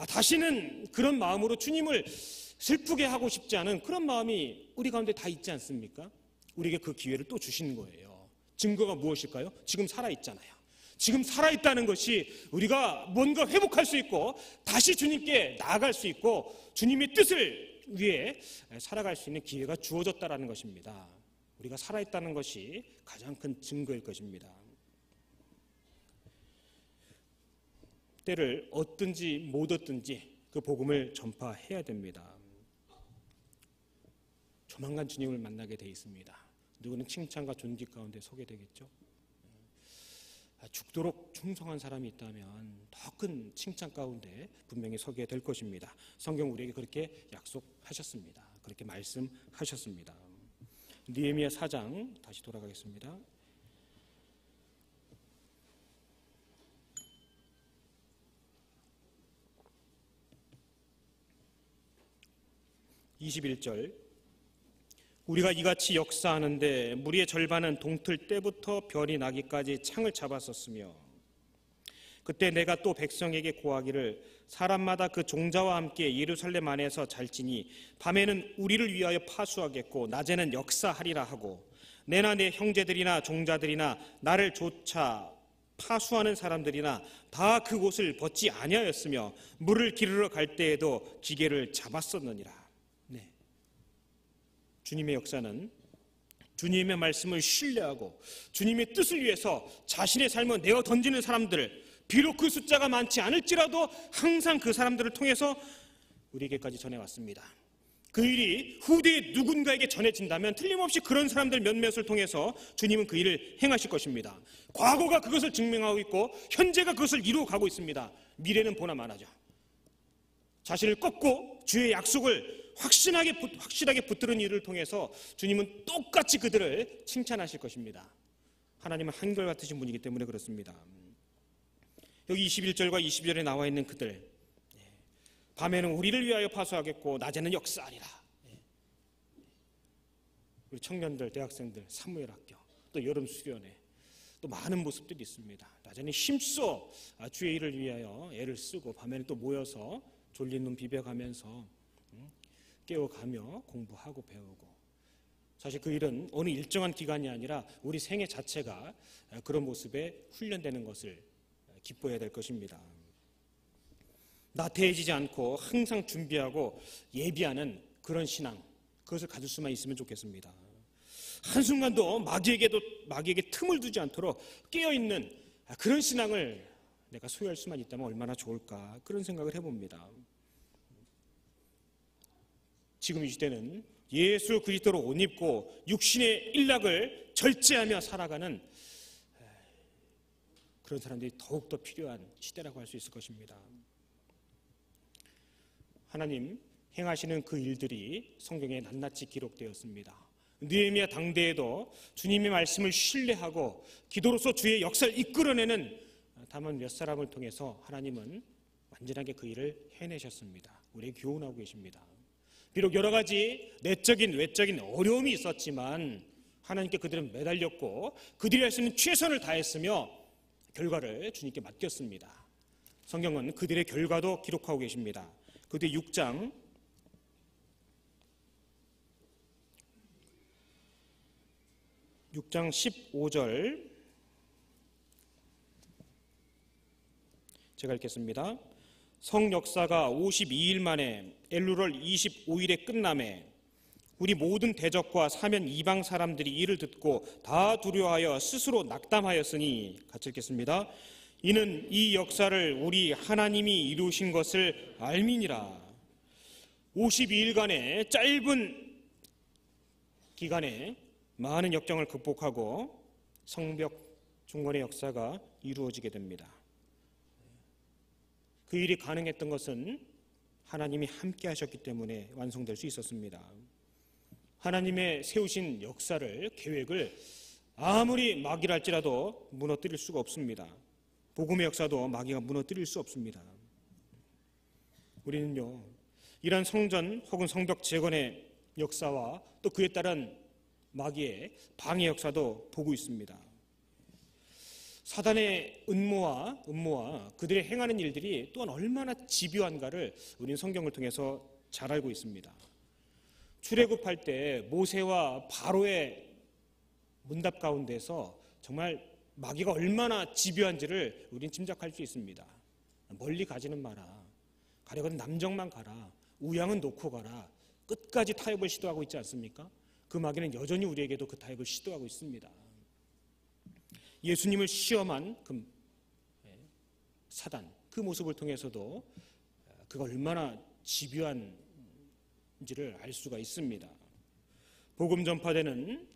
Speaker 1: 다시는 그런 마음으로 주님을 슬프게 하고 싶지 않은 그런 마음이 우리 가운데 다 있지 않습니까? 우리에게 그 기회를 또 주시는 거예요. 증거가 무엇일까요? 지금 살아있잖아요. 지금 살아있다는 것이 우리가 뭔가 회복할 수 있고 다시 주님께 나아갈 수 있고 주님의 뜻을 위해 살아갈 수 있는 기회가 주어졌다는 것입니다. 우리가 살아있다는 것이 가장 큰 증거일 것입니다. 때를 얻든지 못 얻든지 그 복음을 전파해야 됩니다. 조만간 주님을 만나게 돼 있습니다. 누구는 칭찬과 존귀 가운데 서게 되겠죠. 죽도록 충성한 사람이 있다면 더 큰 칭찬 가운데 분명히 서게 될 것입니다. 성경 우리에게 그렇게 약속하셨습니다. 그렇게 말씀하셨습니다. 느헤미야 4장 다시 돌아가겠습니다. 21절, 우리가 이같이 역사하는데 무리의 절반은 동틀 때부터 별이 나기까지 창을 잡았었으며 그때 내가 또 백성에게 고하기를 사람마다 그 종자와 함께 예루살렘 안에서 잘지니 밤에는 우리를 위하여 파수하겠고 낮에는 역사하리라 하고 내나 내 형제들이나 종자들이나 나를 조차 파수하는 사람들이나 다 그곳을 벗지 아니하였으며 물을 기르러 갈 때에도 기계를 잡았었느니라. 주님의 역사는 주님의 말씀을 신뢰하고 주님의 뜻을 위해서 자신의 삶을 내어 던지는 사람들, 비록 그 숫자가 많지 않을지라도 항상 그 사람들을 통해서 우리에게까지 전해왔습니다. 그 일이 후대에 누군가에게 전해진다면 틀림없이 그런 사람들 몇몇을 통해서 주님은 그 일을 행하실 것입니다. 과거가 그것을 증명하고 있고 현재가 그것을 이루어가고 있습니다. 미래는 보나마나죠. 자신을 꺾고 주의 약속을 확실하게 붙드는 일을 통해서 주님은 똑같이 그들을 칭찬하실 것입니다. 하나님은 한결같으신 분이기 때문에 그렇습니다. 여기 21절과 22절에 나와 있는 그들, 밤에는 우리를 위하여 파수하겠고 낮에는 역사하리라. 우리 청년들, 대학생들, 사무엘 학교, 또 여름 수련회, 또 많은 모습들이 있습니다. 낮에는 힘써 주의 일을 위하여 애를 쓰고 밤에는 또 모여서 졸린 눈 비벼가면서 깨워가며 공부하고 배우고, 사실 그 일은 어느 일정한 기간이 아니라 우리 생애 자체가 그런 모습에 훈련되는 것을 기뻐해야 될 것입니다. 나태해지지 않고 항상 준비하고 예비하는 그런 신앙, 그것을 가질 수만 있으면 좋겠습니다. 한순간도 마귀에게 틈을 두지 않도록 깨어있는 그런 신앙을 내가 소유할 수만 있다면 얼마나 좋을까, 그런 생각을 해봅니다. 지금 이 시대는 예수 그리스도로 옷 입고 육신의 일락을 절제하며 살아가는 그런 사람들이 더욱더 필요한 시대라고 할 수 있을 것입니다. 하나님 행하시는 그 일들이 성경에 낱낱이 기록되었습니다. 느헤미야 당대에도 주님의 말씀을 신뢰하고 기도로서 주의 역사를 이끌어내는 다만 몇 사람을 통해서 하나님은 완전하게 그 일을 해내셨습니다. 우리에게 교훈하고 계십니다. 비록 여러 가지 내적인 외적인 어려움이 있었지만 하나님께 그들은 매달렸고 그들이 할 수 있는 최선을 다했으며 결과를 주님께 맡겼습니다. 성경은 그들의 결과도 기록하고 계십니다. 그때 6장 15절 제가 읽겠습니다. 성 역사가 52일 만에 엘루럴 25일에 끝남에 우리 모든 대적과 사면 이방 사람들이 이를 듣고 다 두려워하여 스스로 낙담하였으니, 같이 읽겠습니다. 이는 이 역사를 우리 하나님이 이루신 것을 알미니라. 52일간의 짧은 기간에 많은 역경을 극복하고 성벽 중건의 역사가 이루어지게 됩니다. 그 일이 가능했던 것은 하나님이 함께 하셨기 때문에 완성될 수 있었습니다. 하나님의 세우신 역사를, 계획을 아무리 마귀라 할지라도 무너뜨릴 수가 없습니다. 복음의 역사도 마귀가 무너뜨릴 수 없습니다. 우리는요, 이러한 성전 혹은 성벽 재건의 역사와 또 그에 따른 마귀의 방해 역사도 보고 있습니다. 사단의 음모와 그들의 행하는 일들이 또한 얼마나 집요한가를 우리는 성경을 통해서 잘 알고 있습니다. 출애굽할 때 모세와 바로의 문답 가운데서 정말 마귀가 얼마나 집요한지를 우리는 짐작할 수 있습니다. 멀리 가지는 마라. 가려거든 남정만 가라. 우양은 놓고 가라. 끝까지 타협을 시도하고 있지 않습니까? 그 마귀는 여전히 우리에게도 그 타협을 시도하고 있습니다. 예수님을 시험한 그 사단, 그 모습을 통해서도 그가 얼마나 집요한지를 알 수가 있습니다. 복음 전파되는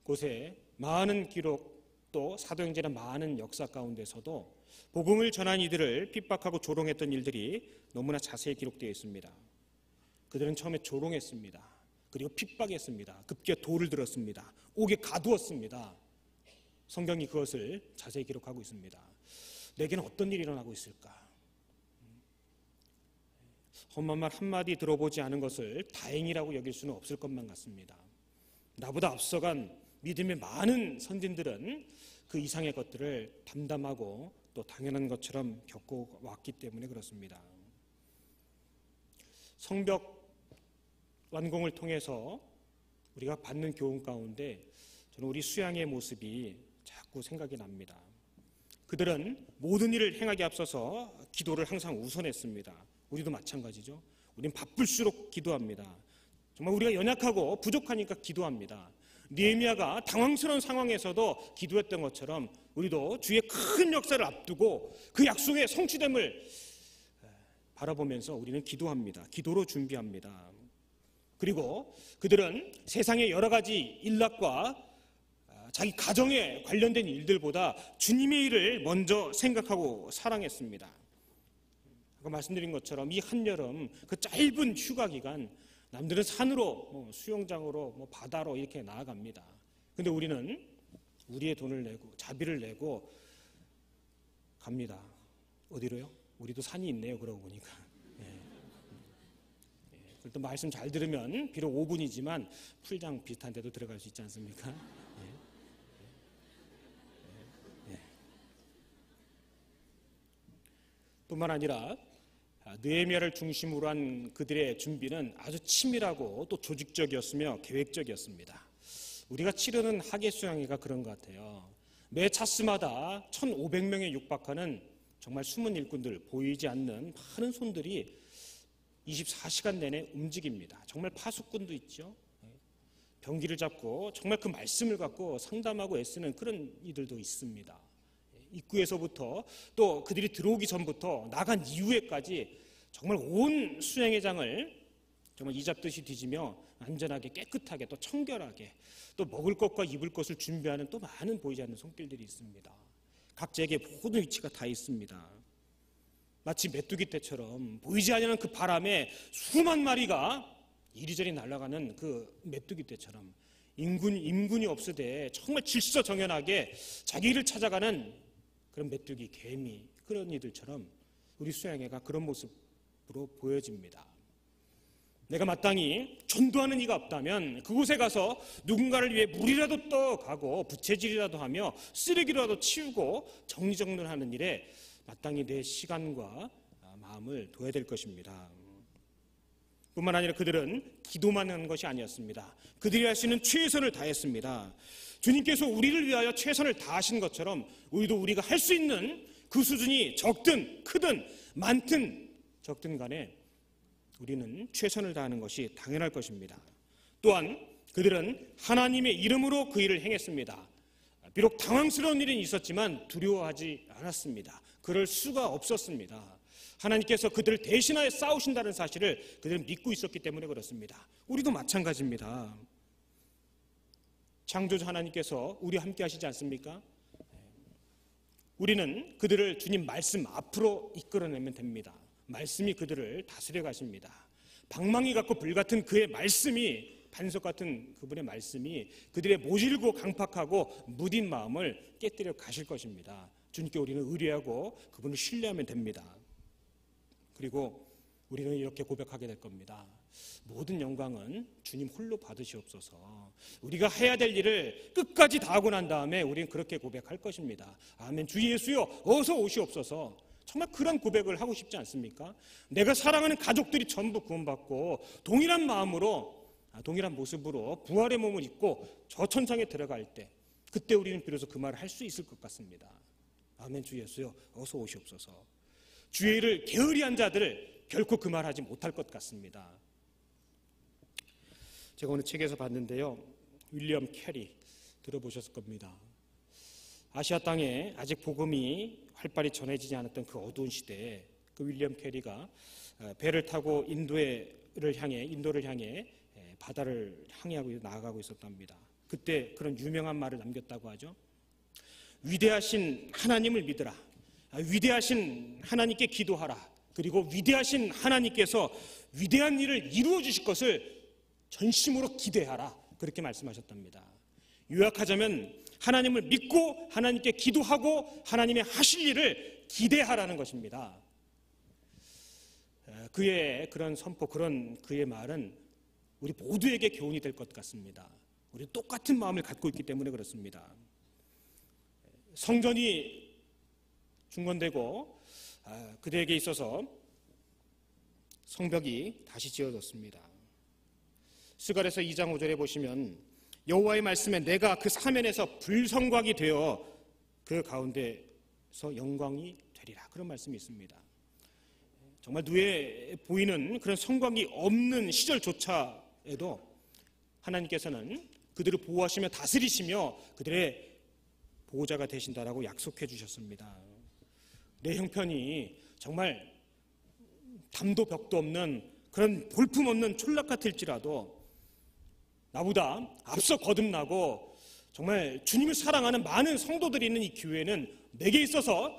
Speaker 1: 곳에 많은 기록, 또 사도행전의 많은 역사 가운데서도 복음을 전한 이들을 핍박하고 조롱했던 일들이 너무나 자세히 기록되어 있습니다. 그들은 처음에 조롱했습니다. 그리고 핍박했습니다. 급기야 돌을 들었습니다. 옥에 가두었습니다. 성경이 그것을 자세히 기록하고 있습니다. 내게는 어떤 일이 일어나고 있을까? 험한 말 한마디 들어보지 않은 것을 다행이라고 여길 수는 없을 것만 같습니다. 나보다 앞서간 믿음의 많은 선진들은 그 이상의 것들을 담담하고 또 당연한 것처럼 겪어왔기 때문에 그렇습니다. 성벽 완공을 통해서 우리가 받는 교훈 가운데 저는 우리 수양의 모습이 자꾸 생각이 납니다. 그들은 모든 일을 행하기 앞서서 기도를 항상 우선했습니다. 우리도 마찬가지죠. 우리는 바쁠수록 기도합니다. 정말 우리가 연약하고 부족하니까 기도합니다. 느헤미야가 당황스러운 상황에서도 기도했던 것처럼 우리도 주의 큰 역사를 앞두고 그 약속의 성취됨을 바라보면서 우리는 기도합니다. 기도로 준비합니다. 그리고 그들은 세상의 여러 가지 일락과 자기 가정에 관련된 일들보다 주님의 일을 먼저 생각하고 사랑했습니다. 아까 말씀드린 것처럼 이 한여름 그 짧은 휴가 기간 남들은 산으로 수영장으로 바다로 이렇게 나아갑니다. 근데 우리는 우리의 돈을 내고 자비를 내고 갑니다. 어디로요? 우리도 산이 있네요. 그러고 보니까. 또 말씀 잘 들으면 비록 5분이지만 풀장 비슷한 데도 들어갈 수 있지 않습니까? 뿐만 아니라 느헤미야를 중심으로 한 그들의 준비는 아주 치밀하고 또 조직적이었으며 계획적이었습니다. 우리가 치르는 하계 수양회가 그런 것 같아요. 매 차스마다 1,500명에 육박하는 정말 숨은 일꾼들, 보이지 않는 많은 손들이 24시간 내내 움직입니다. 정말 파수꾼도 있죠. 병기를 잡고 정말 그 말씀을 갖고 상담하고 애쓰는 그런 이들도 있습니다. 입구에서부터 또 그들이 들어오기 전부터 나간 이후에까지 정말 온 수양회장을 정말 이잡듯이 뒤지며 안전하게 깨끗하게 또 청결하게 또 먹을 것과 입을 것을 준비하는 또 많은 보이지 않는 손길들이 있습니다. 각자에게 모든 위치가 다 있습니다. 마치 메뚜기 떼처럼 보이지 않는 그 바람에 수만 마리가 이리저리 날아가는 그 메뚜기 떼처럼 임군이 없으되 정말 질서정연하게 자기 일을 찾아가는 그런 메뚜기, 개미 그런 이들처럼 우리 수양회가 그런 모습으로 보여집니다. 내가 마땅히 전도하는 이가 없다면 그곳에 가서 누군가를 위해 물이라도 떠가고 부채질이라도 하며 쓰레기라도 치우고 정리정돈하는 일에 마땅히 내 시간과 마음을 둬야 될 것입니다. 뿐만 아니라 그들은 기도만 한 것이 아니었습니다. 그들이 할 수 있는 최선을 다했습니다. 주님께서 우리를 위하여 최선을 다하신 것처럼 우리도 우리가 할 수 있는 그 수준이 적든 크든 많든 적든 간에 우리는 최선을 다하는 것이 당연할 것입니다. 또한 그들은 하나님의 이름으로 그 일을 행했습니다. 비록 당황스러운 일은 있었지만 두려워하지 않았습니다. 그럴 수가 없었습니다. 하나님께서 그들을 대신하여 싸우신다는 사실을 그들은 믿고 있었기 때문에 그렇습니다. 우리도 마찬가지입니다. 창조주 하나님께서 우리와 함께 하시지 않습니까? 우리는 그들을 주님 말씀 앞으로 이끌어내면 됩니다. 말씀이 그들을 다스려 가십니다. 방망이 같고 불같은 그의 말씀이 반석 같은 그분의 말씀이 그들의 모질고 강팍하고 무딘 마음을 깨뜨려 가실 것입니다. 주님께 우리는 의뢰하고 그분을 신뢰하면 됩니다. 그리고 우리는 이렇게 고백하게 될 겁니다. 모든 영광은 주님 홀로 받으시옵소서. 우리가 해야 될 일을 끝까지 다 하고 난 다음에 우리는 그렇게 고백할 것입니다. 아멘. 주 예수여 어서 오시옵소서. 정말 그런 고백을 하고 싶지 않습니까? 내가 사랑하는 가족들이 전부 구원받고 동일한 마음으로 동일한 모습으로 부활의 몸을 입고 저 천상에 들어갈 때 그때 우리는 비로소 그 말을 할 수 있을 것 같습니다. 아멘. 주 예수여 어서 오시옵소서. 주의 일을 게으리한 자들을 결코 그 말하지 못할 것 같습니다. 제가 오늘 책에서 봤는데요. 윌리엄 캐리 들어보셨을 겁니다. 아시아 땅에 아직 복음이 활발히 전해지지 않았던 그 어두운 시대에 그 윌리엄 캐리가 배를 타고 인도를 향해 바다를 항해하고 나아가고 있었답니다. 그때 그런 유명한 말을 남겼다고 하죠. 위대하신 하나님을 믿으라. 위대하신 하나님께 기도하라. 그리고 위대하신 하나님께서 위대한 일을 이루어 주실 것을 전심으로 기대하라. 그렇게 말씀하셨답니다. 요약하자면 하나님을 믿고 하나님께 기도하고 하나님의 하실 일을 기대하라는 것입니다. 그의 그런 선포, 그의 말은 우리 모두에게 교훈이 될 것 같습니다. 우리 똑같은 마음을 갖고 있기 때문에 그렇습니다. 성전이 중건되고 그들에게 있어서 성벽이 다시 지어졌습니다. 스가랴서 2장 5절에 보시면 여호와의 말씀에 내가 그 사면에서 불성곽이 되어 그 가운데서 영광이 되리라. 그런 말씀이 있습니다. 정말 눈에 보이는 그런 성곽이 없는 시절조차에도 하나님께서는 그들을 보호하시며 다스리시며 그들의 보호자가 되신다라고 약속해 주셨습니다. 내 형편이 정말 담도 벽도 없는 그런 볼품없는 촌락 같을지라도 나보다 앞서 거듭나고 정말 주님을 사랑하는 많은 성도들이 있는 이 교회는 내게 있어서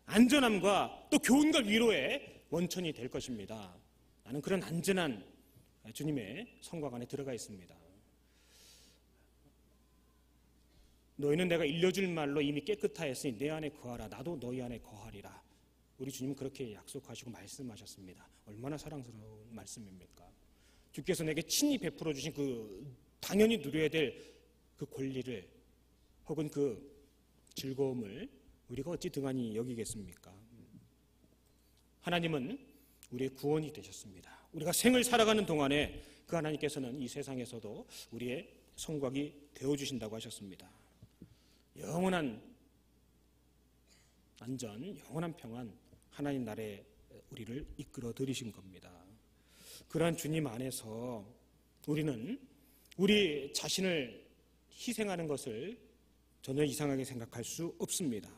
Speaker 1: 안전함과 또 교훈과 위로의 원천이 될 것입니다. 나는 그런 안전한 주님의 성곽 안에 들어가 있습니다. 너희는 내가 일러줄 말로 이미 깨끗하였으니 내 안에 거하라. 나도 너희 안에 거하리라. 우리 주님은 그렇게 약속하시고 말씀하셨습니다. 얼마나 사랑스러운 말씀입니까? 주께서 내게 친히 베풀어 주신 그 당연히 누려야 될 그 권리를 혹은 그 즐거움을 우리가 어찌 등한히 여기겠습니까? 하나님은 우리의 구원이 되셨습니다. 우리가 생을 살아가는 동안에 그 하나님께서는 이 세상에서도 우리의 성곽이 되어주신다고 하셨습니다. 영원한 안전, 영원한 평안, 하나님 나라에 우리를 이끌어 들이신 겁니다. 그러한 주님 안에서 우리는 우리 자신을 희생하는 것을 전혀 이상하게 생각할 수 없습니다.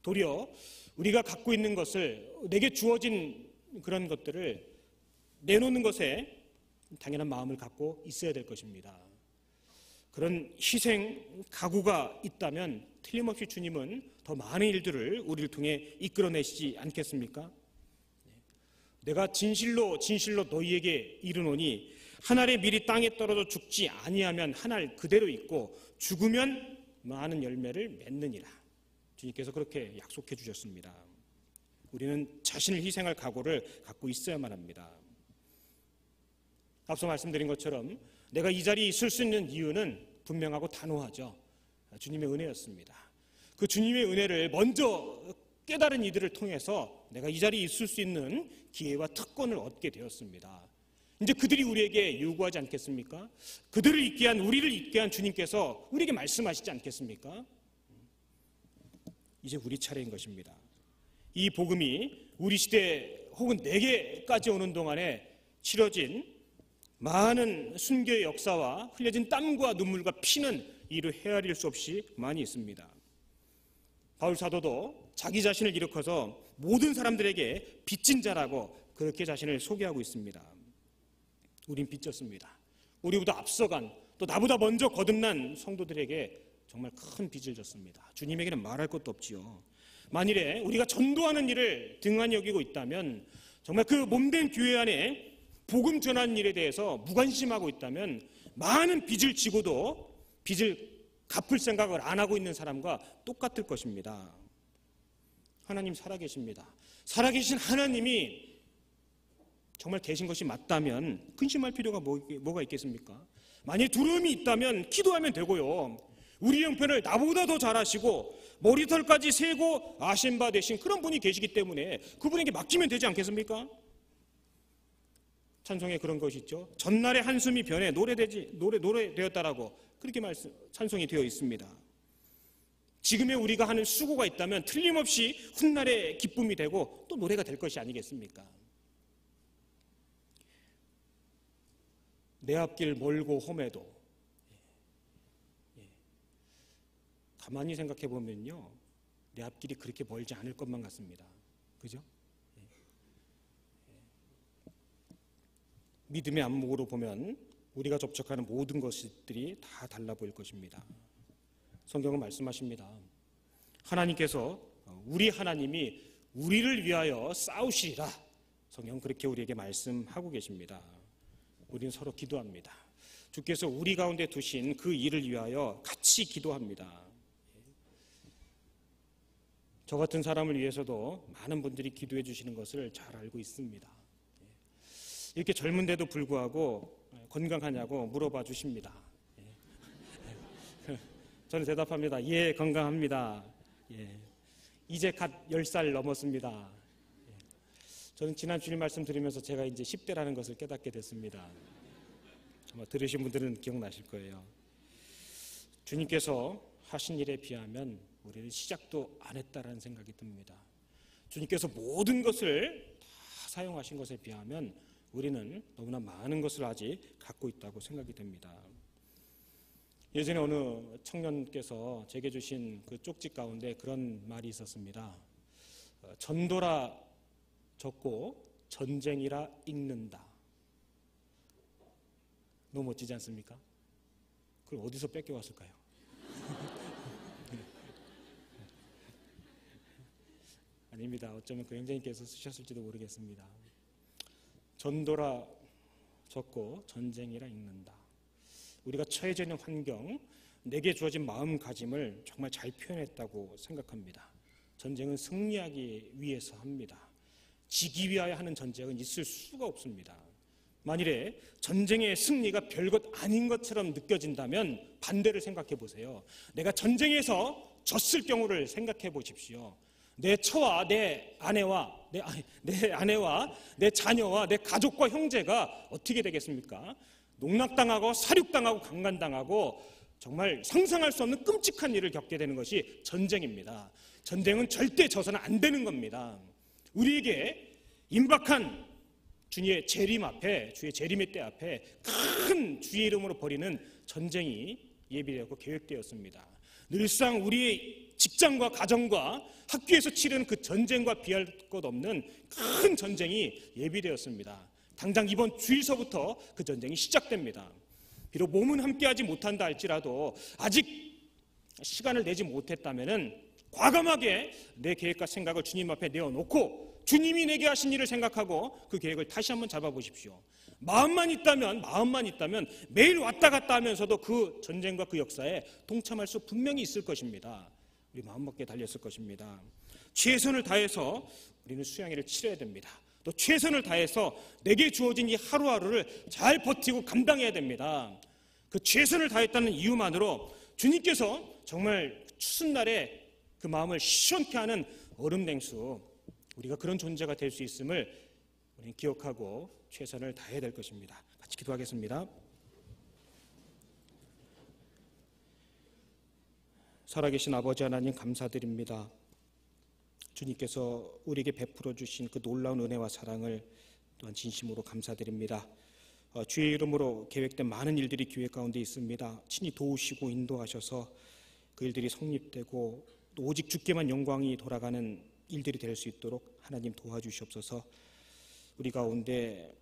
Speaker 1: 도리어 우리가 갖고 있는 것을, 내게 주어진 그런 것들을 내놓는 것에 당연한 마음을 갖고 있어야 될 것입니다. 그런 희생 각오가 있다면 틀림없이 주님은 더 많은 일들을 우리를 통해 이끌어내시지 않겠습니까? 내가 진실로 너희에게 이르노니 한 알의 밀이 땅에 떨어져 죽지 아니하면 한 알 그대로 있고 죽으면 많은 열매를 맺느니라. 주님께서 그렇게 약속해 주셨습니다. 우리는 자신을 희생할 각오를 갖고 있어야만 합니다. 앞서 말씀드린 것처럼 내가 이 자리에 있을 수 있는 이유는 분명하고 단호하죠. 주님의 은혜였습니다. 그 주님의 은혜를 먼저 깨달은 이들을 통해서 내가 이 자리에 있을 수 있는 기회와 특권을 얻게 되었습니다. 이제 그들이 우리에게 요구하지 않겠습니까? 그들을 있게 한, 우리를 있게 한 주님께서 우리에게 말씀하시지 않겠습니까? 이제 우리 차례인 것입니다. 이 복음이 우리 시대 혹은 내게까지 오는 동안에 치러진 많은 순교의 역사와 흘려진 땀과 눈물과 피는 이루 헤아릴 수 없이 많이 있습니다. 바울 사도도 자기 자신을 일으켜서 모든 사람들에게 빚진 자라고 그렇게 자신을 소개하고 있습니다. 우린 빚졌습니다. 우리보다 앞서간, 또 나보다 먼저 거듭난 성도들에게 정말 큰 빚을 졌습니다. 주님에게는 말할 것도 없지요. 만일에 우리가 전도하는 일을 등한히 여기고 있다면, 정말 그 몸된 교회 안에 복음 전하는 일에 대해서 무관심하고 있다면, 많은 빚을 지고도 빚을 갚을 생각을 안 하고 있는 사람과 똑같을 것입니다. 하나님 살아계십니다. 살아계신 하나님이 정말 계신 것이 맞다면 근심할 필요가 뭐가 있겠습니까? 만약 두려움이 있다면 기도하면 되고요. 우리 형편을 나보다 더 잘 아시고 머리털까지 세고 아신 바 되신 그런 분이 계시기 때문에 그분에게 맡기면 되지 않겠습니까? 찬송에 그런 것이 있죠. 전날의 한숨이 변해 노래되었다라고 그렇게 찬송이 되어 있습니다. 지금의 우리가 하는 수고가 있다면 틀림없이 훗날의 기쁨이 되고 또 노래가 될 것이 아니겠습니까? 내 앞길 멀고 험해도, 가만히 생각해 보면요, 내 앞길이 그렇게 멀지 않을 것만 같습니다. 그죠? 믿음의 안목으로 보면 우리가 접촉하는 모든 것들이 다 달라 보일 것입니다. 성경은 말씀하십니다. 하나님께서, 우리 하나님이 우리를 위하여 싸우시리라. 성경은 그렇게 우리에게 말씀하고 계십니다. 우리는 서로 기도합니다. 주께서 우리 가운데 두신 그 일을 위하여 같이 기도합니다. 저 같은 사람을 위해서도 많은 분들이 기도해 주시는 것을 잘 알고 있습니다. 이렇게 젊은데도 불구하고 건강하냐고 물어봐 주십니다. 저는 대답합니다. 예, 건강합니다. 이제 갓 10살 넘었습니다. 저는 지난 주일 말씀 들으면서 제가 이제 10대라는 것을 깨닫게 됐습니다. 아마 들으신 분들은 기억나실 거예요. 주님께서 하신 일에 비하면 우리는 시작도 안 했다라는 생각이 듭니다. 주님께서 모든 것을 다 사용하신 것에 비하면 우리는 너무나 많은 것을 아직 갖고 있다고 생각이 됩니다. 예전에 어느 청년께서 제게 주신 그 쪽지 가운데 그런 말이 있었습니다. 전도라 적고 전쟁이라 읽는다.
Speaker 2: 너무 멋지지 않습니까? 그걸 어디서 뺏겨왔을까요? 아닙니다. 어쩌면 그 형제님께서 쓰셨을지도 모르겠습니다. 전도라 적고 전쟁이라 읽는다. 우리가 처해져 있는 환경, 내게 주어진 마음가짐을 정말 잘 표현했다고 생각합니다. 전쟁은 승리하기 위해서 합니다. 지기 위하여 하는 전쟁은 있을 수가 없습니다. 만일에 전쟁의 승리가 별것 아닌 것처럼 느껴진다면 반대를 생각해 보세요. 내가 전쟁에서 졌을 경우를 생각해 보십시오. 내 처와 내 아내와 내 자녀와 내 가족과 형제가 어떻게 되겠습니까? 농락당하고 사륙당하고 강간당하고 정말 상상할 수 없는 끔찍한 일을 겪게 되는 것이 전쟁입니다. 전쟁은 절대 져서는 안 되는 겁니다. 우리에게 임박한 주의 재림 앞에, 주의 재림의 때 앞에 큰 주의 이름으로 벌이는 전쟁이 예비되었고 계획되었습니다. 늘상 우리의 직장과 가정과 학교에서 치르는 그 전쟁과 비할 것 없는 큰 전쟁이 예비되었습니다. 당장 이번 주일서부터 그 전쟁이 시작됩니다. 비록 몸은 함께하지 못한다 할지라도 아직 시간을 내지 못했다면 과감하게 내 계획과 생각을 주님 앞에 내어놓고 주님이 내게 하신 일을 생각하고 그 계획을 다시 한번 잡아보십시오. 마음만 있다면 매일 왔다 갔다 하면서도 그 전쟁과 그 역사에 동참할 수 분명히 있을 것입니다. 우리 마음먹기에 달렸을 것입니다. 최선을 다해서 우리는 수양회를 치러야 됩니다. 또 최선을 다해서 내게 주어진 이 하루하루를 잘 버티고 감당해야 됩니다. 그 최선을 다했다는 이유만으로 주님께서 정말 추운 날에 그 마음을 시원케 하는 얼음냉수, 우리가 그런 존재가 될 수 있음을 우리는 기억하고 최선을 다해야 될 것입니다. 같이 기도하겠습니다. 살아계신 아버지 하나님 감사드립니다. 주님께서 우리에게 베풀어 주신 그 놀라운 은혜와 사랑을 또한 진심으로 감사드립니다. 주의 이름으로 계획된 많은 일들이 교회 가운데 있습니다. 친히 도우시고 인도하셔서 그 일들이 성립되고 또 오직 주께만 영광이 돌아가는 일들이 될 수 있도록 하나님 도와주시옵소서. 우리 가운데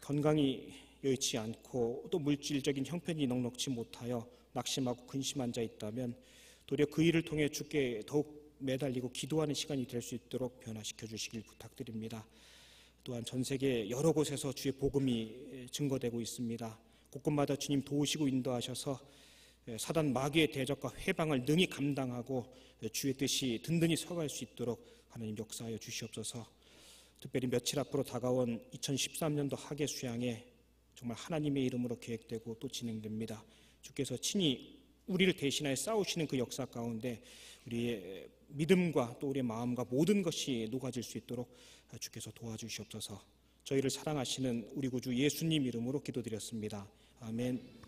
Speaker 2: 건강이 여의치 않고 또 물질적인 형편이 넉넉지 못하여 낙심하고 근심한 자 있다면 도리어 그 일을 통해 주께 더욱 매달리고 기도하는 시간이 될 수 있도록 변화시켜 주시길 부탁드립니다. 또한 전 세계 여러 곳에서 주의 복음이 증거되고 있습니다. 곳곳마다 주님 도우시고 인도하셔서 사단 마귀의 대적과 회방을 능히 감당하고 주의 뜻이 든든히 서갈 수 있도록 하나님 역사하여 주시옵소서. 특별히 며칠 앞으로 다가온 2013년도 학예 수양회 정말 하나님의 이름으로 계획되고 또 진행됩니다. 주께서 친히 우리를 대신하여 싸우시는 그 역사 가운데 우리의 믿음과 또 우리의 마음과 모든 것이 녹아질 수 있도록 주께서 도와주시옵소서. 저희를 사랑하시는 우리 구주 예수님 이름으로 기도드렸습니다. 아멘.